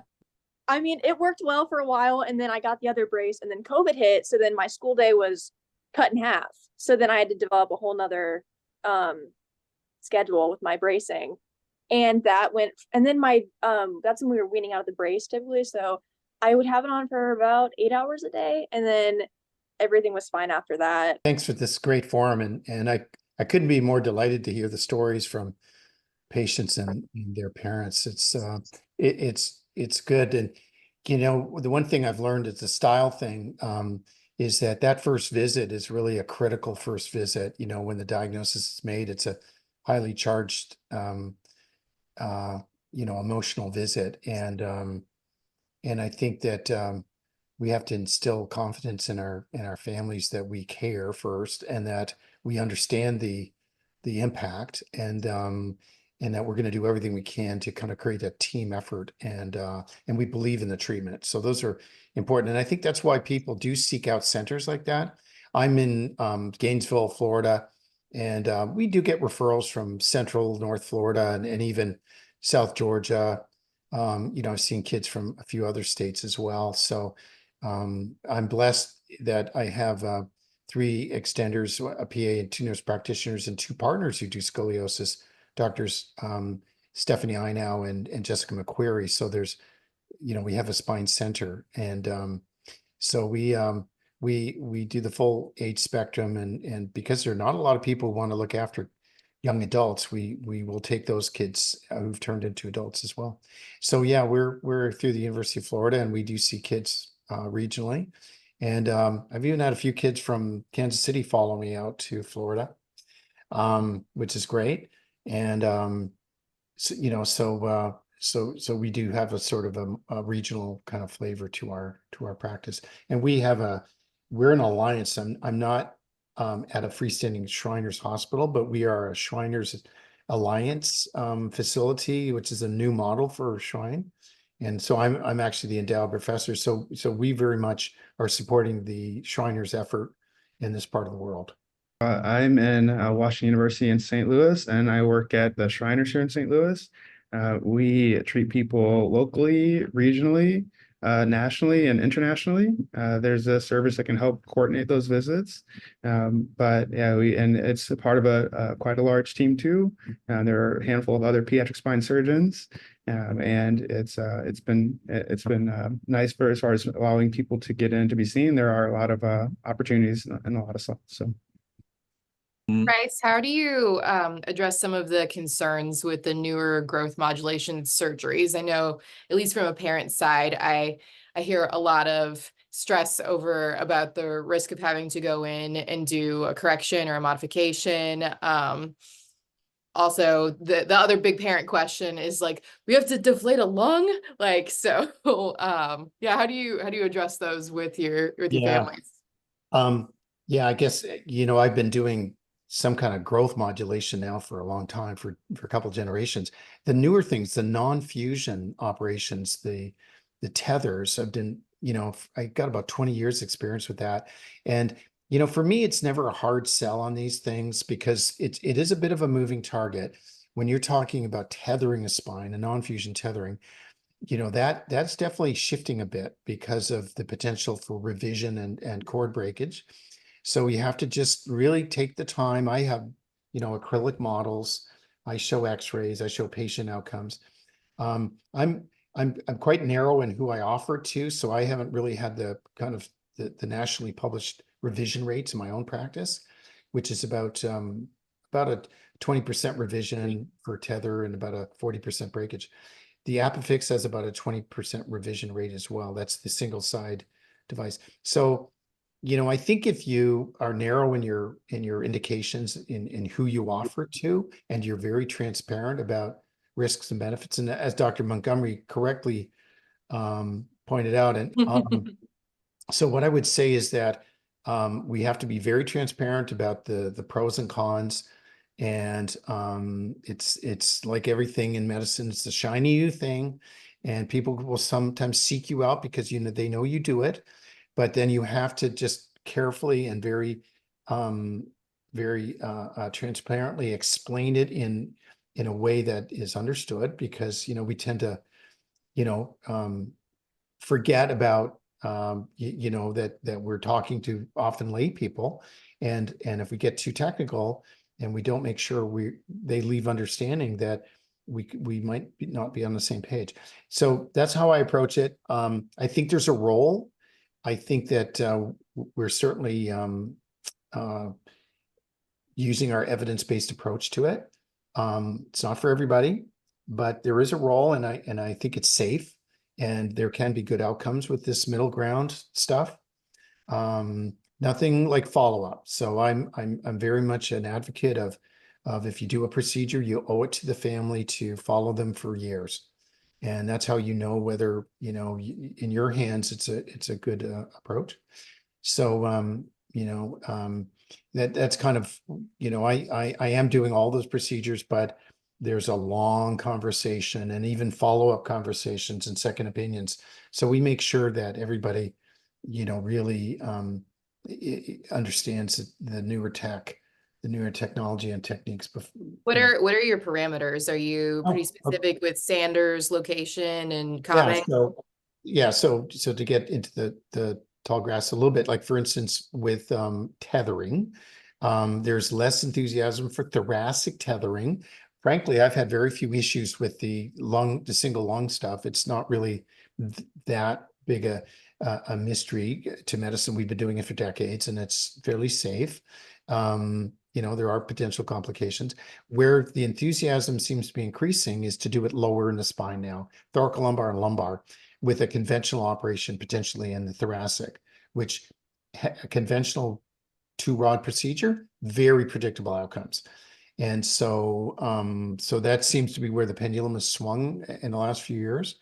I mean, it worked well for a while, and then I got the other brace, and then COVID hit. So then my school day was cut in half. So then I had to develop a whole nother schedule with my bracing. And that went, and then my that's when we were weaning out the brace typically. So I would have it on for about 8 hours a day, and then everything was fine after that. Thanks for this great forum, and I couldn't be more delighted to hear the stories from patients and their parents. It's good. And you know, the one thing I've learned is the style thing, is that first visit is really a critical first visit. You know, when the diagnosis is made, it's a highly charged you know, emotional visit. And I think that we have to instill confidence in our families that we care first, and that we understand the impact, and that we're going to do everything we can to kind of create a team effort, and we believe in the treatment. So those are important. And I think that's why people do seek out centers like that. I'm in Gainesville, Florida, and we do get referrals from Central, North Florida, and even South Georgia. You know, I've seen kids from a few other states as well. So I'm blessed that I have 3 extenders, a PA and 2 nurse practitioners, and 2 partners who do scoliosis, doctors Stephanie Einow and Jessica McQuarrie. So there's, you know, we have a spine center, and so we do the full age spectrum, and because there are not a lot of people who want to look after young adults, we will take those kids who've turned into adults as well. So yeah, we're through the University of Florida, and we do see kids regionally. And I've even had a few kids from Kansas City follow me out to Florida, which is great. And so, you know, so we do have a sort of a regional kind of flavor to our practice. And we're an alliance. I'm not at a freestanding Shriners hospital, but we are a Shriners Alliance facility, which is a new model for Shrine. And so I'm actually the endowed professor. So we very much are supporting the Shriners effort in this part of the world. I'm in Washington University in St. Louis, and I work at the Shriners here in St. Louis. We treat people locally, regionally, nationally, and internationally. There's a service that can help coordinate those visits. But yeah, and it's a part of quite a large team too. There are a handful of other pediatric spine surgeons. And it's been nice for as far as allowing people to get in to be seen. There are a lot of opportunities and a lot of stuff. So. Bryce, how do you address some of the concerns with the newer growth modulation surgeries? I know, at least from a parent side, I hear a lot of stress about the risk of having to go in and do a correction or a modification. Also, the other big parent question is like, we have to deflate a lung, like, so yeah, how do you address those with your families? Yeah, I guess, you know, I've been doing some kind of growth modulation now for a long time, for a couple of generations. The newer things, the non-fusion operations, the tethers have been, you know, I got about 20 years experience with that. And, you know, for me, it's never a hard sell on these things, because it is a bit of a moving target. When you're talking about tethering a spine, a non-fusion tethering, you know, that's definitely shifting a bit because of the potential for revision and cord breakage. So you have to just really take the time. I have, you know, acrylic models. I show X-rays. I show patient outcomes. I'm quite narrow in who I offer to, so I haven't really had the kind of the nationally published revision rates in my own practice, which is about about a 20% revision for tether and about a 40% breakage. The ApiFix has about a 20% revision rate as well. That's the single side device. So, I think if you are narrow in your indications in who you offer to, and you're very transparent about risks and benefits, and as Dr. Montgomery correctly pointed out, and so what I would say is that we have to be very transparent about the pros and cons. And it's like everything in medicine, it's the shiny new thing, and people will sometimes seek you out because they know you do it, but then you have to just carefully and very transparently explain it in a way that is understood, because we tend to forget about that we're talking to often lay people, and if we get too technical and we don't make sure they leave understanding that we might not be on the same page. So that's how I approach it. I think there's a role. I think that we're certainly using our evidence-based approach to it. It's not for everybody, but there is a role, and I think it's safe, and there can be good outcomes with this middle ground stuff. Nothing like follow-up. So I'm very much an advocate of if you do a procedure, you owe it to the family to follow them for years. And that's how whether, in your hands, it's a good approach. So, that's kind of, I am doing all those procedures, but there's a long conversation and even follow-up conversations and second opinions. So we make sure that everybody, really understands the newer technology and techniques. What are your parameters? Are you pretty specific with Sanders, location, and comment? So to get into the tall grass a little bit, like for instance, with tethering, there's less enthusiasm for thoracic tethering. Frankly, I've had very few issues with the single lung stuff. It's not really that big a mystery to medicine. We've been doing it for decades, and it's fairly safe. There are potential complications. Where the enthusiasm seems to be increasing is to do it lower in the spine now, thoracolumbar and lumbar, with a conventional operation potentially in the thoracic, which a conventional 2-rod procedure, very predictable outcomes. And so that seems to be where the pendulum has swung in the last few years.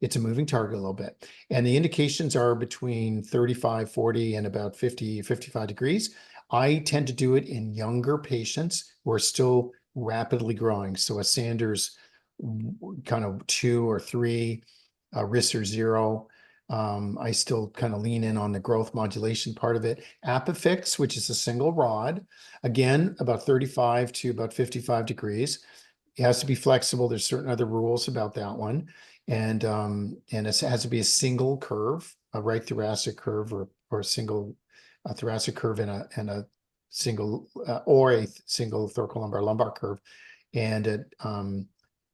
It's a moving target a little bit. And the indications are between 35, 40, and about 50, 55 degrees. I tend to do it in younger patients who are still rapidly growing. So a Sanders kind of 2 or 3, Risser 0. I still kind of lean in on the growth modulation part of it. ApiFix, which is a single rod, again, about 35 to about 55 degrees. It has to be flexible. There's certain other rules about that one. And it has to be a single curve, a right thoracic curve, or a single thoracic curve and a single or a single thoracolumbar lumbar curve. And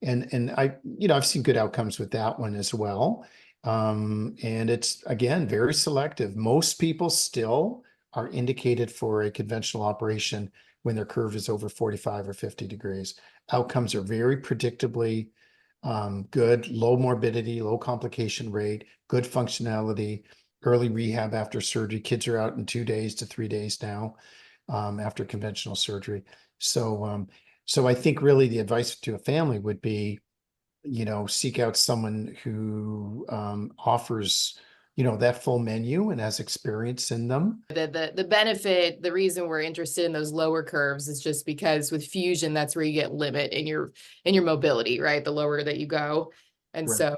I've seen good outcomes with that one as well. And it's, again, very selective. Most people still are indicated for a conventional operation when their curve is over 45 or 50 degrees. Outcomes are very predictably good, low morbidity, low complication rate, good functionality, early rehab after surgery. Kids are out in 2 days to 3 days now after conventional surgery. So I think really the advice to a family would be, seek out someone who offers, that full menu and has experience in them. The benefit, the reason we're interested in those lower curves is just because with fusion, that's where you get limit in your mobility, right? The lower that you go. And Right. So,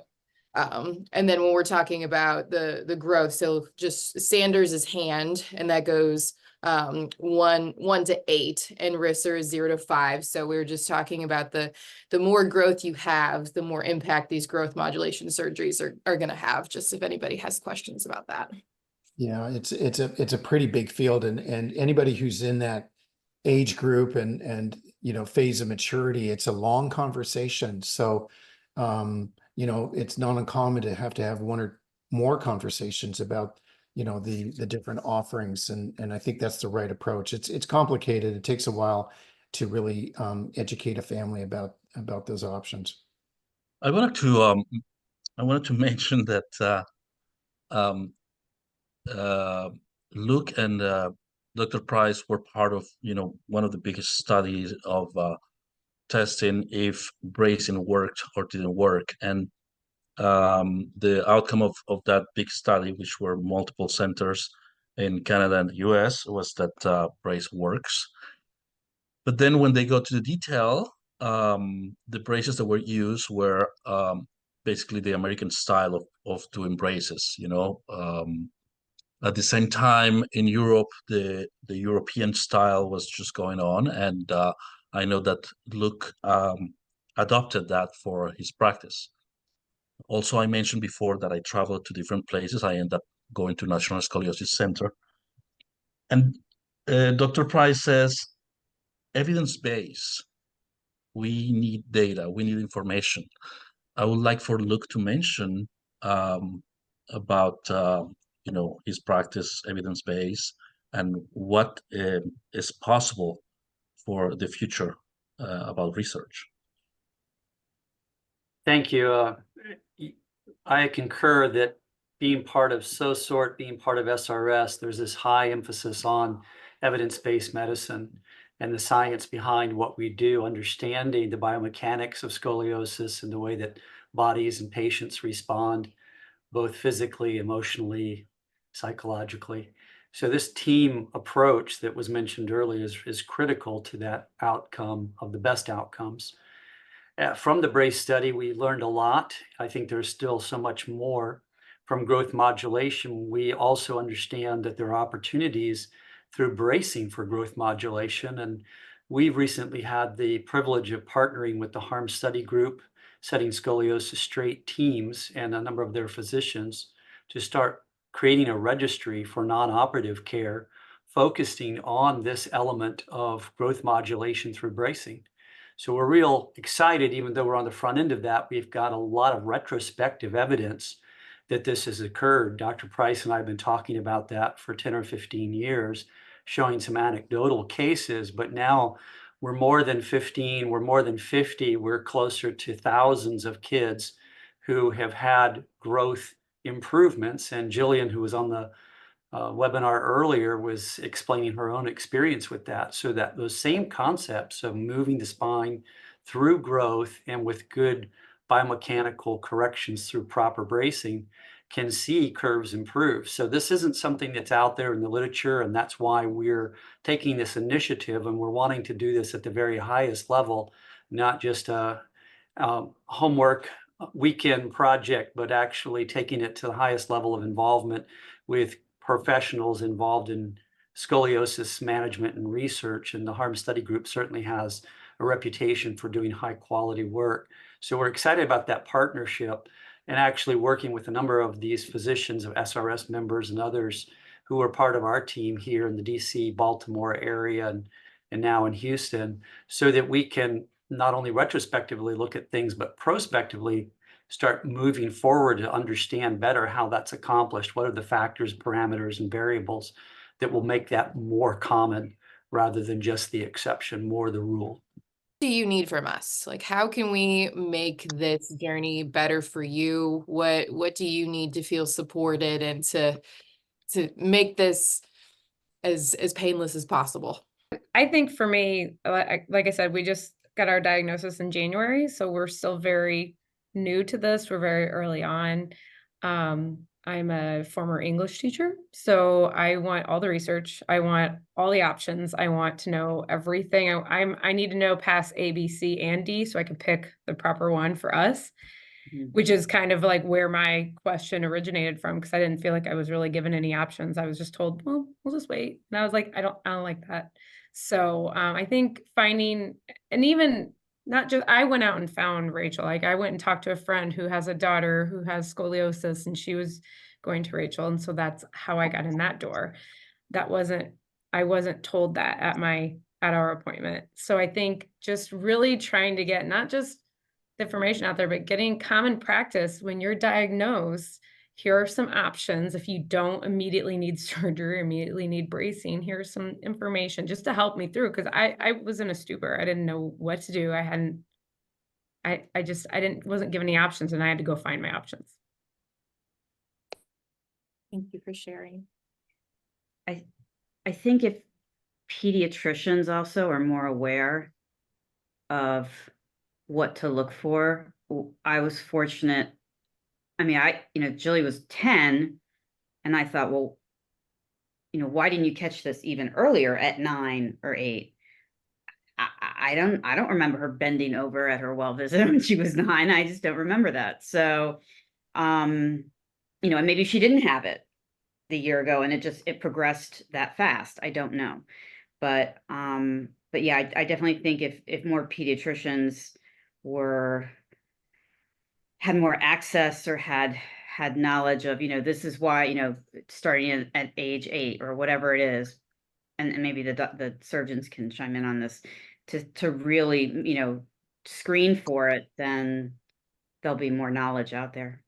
and then when we're talking about the growth, so just Sanders is hand, and that goes 1 to 8, and Risser is 0 to 5. So we were just talking about the more growth you have, the more impact these growth modulation surgeries are going to have, just if anybody has questions about that. Yeah, it's a pretty big field, and anybody who's in that age group and phase of maturity, it's a long conversation. So it's not uncommon to have 1 or more conversations about you know, the different offerings. And I think that's the right approach. It's complicated. It takes a while to really educate a family about those options. I wanted to mention that um, Luke and Dr. Price were part of, you know, one of the biggest studies of testing if bracing worked or didn't work. And the outcome of that big study, which were multiple centers in Canada and the US, was that brace works. But then when they go to the detail, the braces that were used were basically the American style of doing braces, you know. At the same time, in Europe, the European style was just going on, and I know that Luke adopted that for his practice. Also, I mentioned before that I traveled to different places. I ended up going to National Scoliosis Center, and Dr. Price says, evidence-based. We need data. We need information. I would like for Luke to mention about you know, his practice, evidence-based, and what is possible for the future about research. Thank you. I concur that being part of SOSORT, being part of SRS, there's this high emphasis on evidence-based medicine and the science behind what we do, understanding the biomechanics of scoliosis and the way that bodies and patients respond, both physically, emotionally, psychologically. So this team approach that was mentioned earlier is critical to that outcome of the best outcomes. From the brace study, we learned a lot. I think there's still so much more. From growth modulation, we also understand that there are opportunities through bracing for growth modulation. And we've recently had the privilege of partnering with the Harm Study Group, Setting Scoliosis Straight teams, and a number of their physicians to start creating a registry for non-operative care, focusing on this element of growth modulation through bracing. So we're real excited, even though we're on the front end of that. We've got a lot of retrospective evidence that this has occurred. Dr. Price and I have been talking about that for 10 or 15 years, showing some anecdotal cases, but now we're more than 15, we're more than 50, we're closer to thousands of kids who have had growth improvements. And Jillian, who was on the webinar earlier, was explaining her own experience with that, so that those same concepts of moving the spine through growth and with good biomechanical corrections through proper bracing can see curves improve. So this isn't something that's out there in the literature, and that's why we're taking this initiative, and we're wanting to do this at the very highest level, not just a homework weekend project, but actually taking it to the highest level of involvement with professionals involved in scoliosis management and research. And the Harm Study Group certainly has a reputation for doing high quality work. So we're excited about that partnership and actually working with a number of these physicians of SRS members and others who are part of our team here in the DC, Baltimore area and now in Houston, so that we can not only retrospectively look at things, but prospectively start moving forward to understand better how that's accomplished. What are the factors, parameters, and variables that will make that more common rather than just the exception, more the rule? Do you need from us? Like, how can we make this journey better for you? What do you need to feel supported and to make this as painless as possible? I think for me, like I said, we just got our diagnosis in January, so we're still very new to this. We're very early on. I'm a former English teacher, so I want all the research. I want all the options. I want to know everything. I need to know past A, B, C, and D so I can pick the proper one for us, which is kind of like where my question originated from, because I didn't feel like I was really given any options. I was just told, well, we'll just wait. And I was like, I don't like that. So I think finding, and even not just, I went out and found Rachel. Like I went and talked to a friend who has a daughter who has scoliosis, and she was going to Rachel. And so that's how I got in that door. I wasn't told that at our appointment. So I think just really trying to get not just the information out there, but getting common practice when you're diagnosed, here are some options. If you don't immediately need surgery, immediately need bracing, here's some information just to help me through. Cause I was in a stupor. I didn't know what to do. Wasn't given any options, and I had to go find my options. Thank you for sharing. I think if pediatricians also are more aware of what to look for, I was fortunate. I mean, Jilly was 10, and I thought, well, why didn't you catch this even earlier at 9 or 8? I don't remember her bending over at her well visit when she was 9. I just don't remember that. So, and maybe she didn't have it the year ago and it progressed that fast. I don't know. But yeah, I definitely think if more pediatricians had more access or had knowledge of, this is why, starting at age 8 or whatever it is, and maybe the surgeons can chime in on this, to really, screen for it, then there'll be more knowledge out there.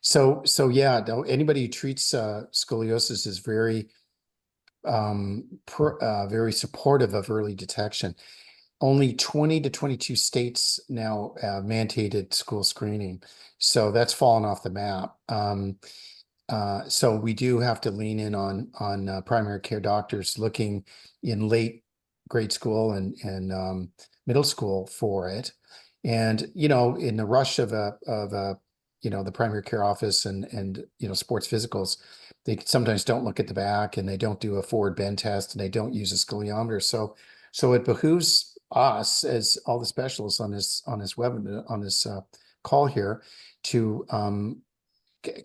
So yeah, anybody who treats scoliosis is very very supportive of early detection. Only 20 to 22 states now have mandated school screening, so that's fallen off the map. So we do have to lean in on primary care doctors looking in late grade school and middle school for it. And in the rush of the primary care office and sports physicals, they sometimes don't look at the back, and they don't do a forward bend test, and they don't use a scoliometer. So it behooves us, as all the specialists on this webinar, on this call here, to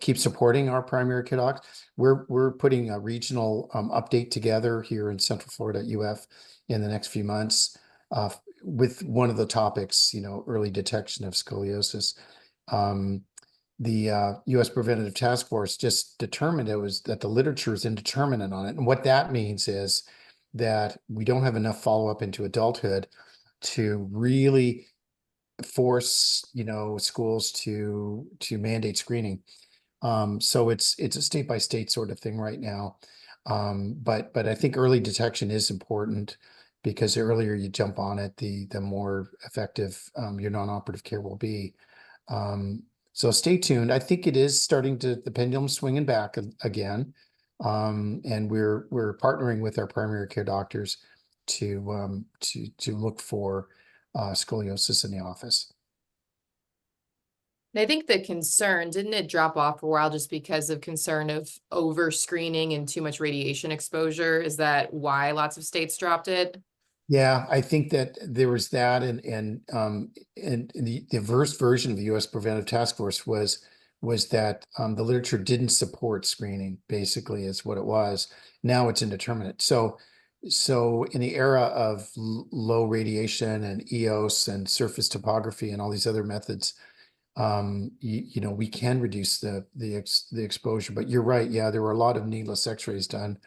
keep supporting our primary care docs. We're putting a regional update together here in Central Florida at UF in the next few months with one of the topics, early detection of scoliosis. The U.S. Preventative Task Force just determined that the literature is indeterminate on it. And what that means is that we don't have enough follow-up into adulthood to really force, schools to mandate screening. So it's a state by state sort of thing right now. But I think early detection is important, because the earlier you jump on it, the more effective your non-operative care will be. So stay tuned. I think it is starting the pendulum swinging back again. And we're partnering with our primary care doctors to look for scoliosis in the office. I think the concern, didn't it drop off for a while just because of concern of over screening and too much radiation exposure? Is that why lots of states dropped it? Yeah, I think that there was that, and the first version of the U.S. Preventive Task Force was that the literature didn't support screening, basically, is what it was. Now it's indeterminate. So in the era of low radiation and EOS and surface topography and all these other methods, we can reduce the exposure. But you're right. Yeah, there were a lot of needless X-rays done.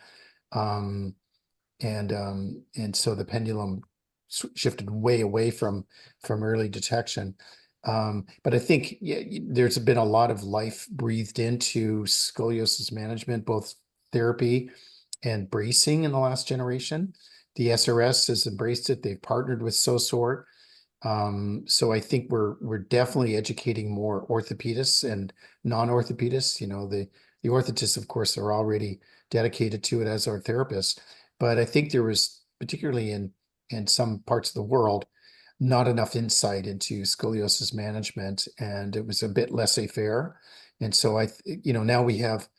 And so the pendulum shifted way away from early detection. But I think there's been a lot of life breathed into scoliosis management, both therapy and bracing in the last generation. The SRS has embraced it. They've partnered with SOSORT. So I think we're definitely educating more orthopedists and non-orthopedists. The orthotists, of course, are already dedicated to it as our therapists. But I think there was, particularly in some parts of the world, not enough insight into scoliosis management, and it was a bit laissez-faire. And so now we have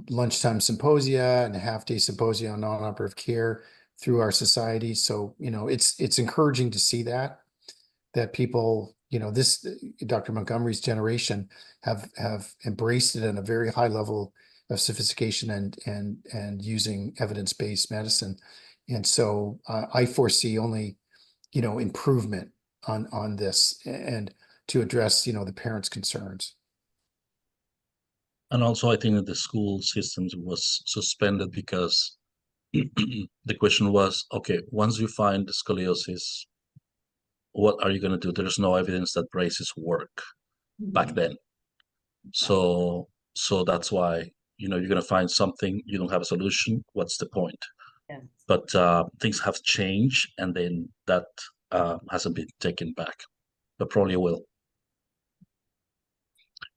lunchtime symposia and a half-day symposia on non-operative care through our society. So it's encouraging to see that people, Dr. Montgomery's generation have embraced it in a very high level of sophistication and using evidence-based medicine. And so I foresee only, improvement on this, and to address, the parents' concerns. And also, I think that the school systems was suspended because the question was, okay, once you find the scoliosis, what are you going to do? There's no evidence that braces work back then. So that's why, you're going to find something, you don't have a solution. What's the point? Yes. But things have changed, and then that hasn't been taken back, but probably will.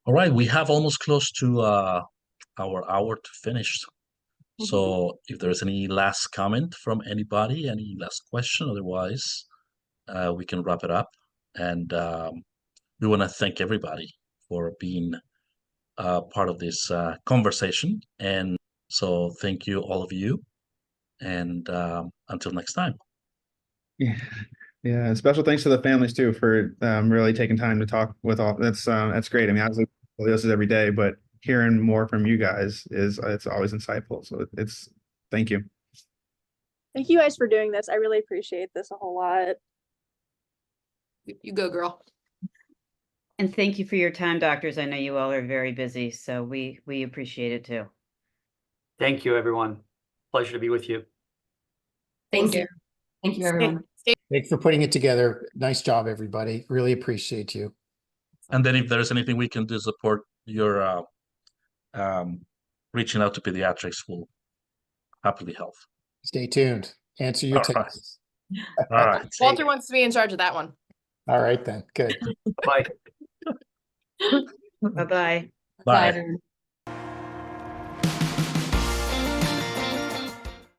All right, we have almost close to our hour to finish. So if there's any last comment from anybody, any last question, otherwise we can wrap it up. And we want to thank everybody for being part of this conversation. And so thank you, all of you. And until next time. Yeah. Yeah. And special thanks to the families too for really taking time to talk with all. That's great. I mean, I was scoliosis every day, but hearing more from you guys it's always insightful. So thank you. Thank you guys for doing this. I really appreciate this a whole lot. You go, girl. And thank you for your time, doctors. I know you all are very busy, so we appreciate it too. Thank you, everyone. Pleasure to be with you. Thank you. Thank you, everyone. Thanks for putting it together. Nice job, everybody. Really appreciate you. And then if there's anything we can do to support your reaching out to pediatrics, we'll happily help. Stay tuned. Answer your All right. texts. All right. Walter wants to be in charge of that one. All right then. Good. Bye. Bye-bye. Bye. everyone.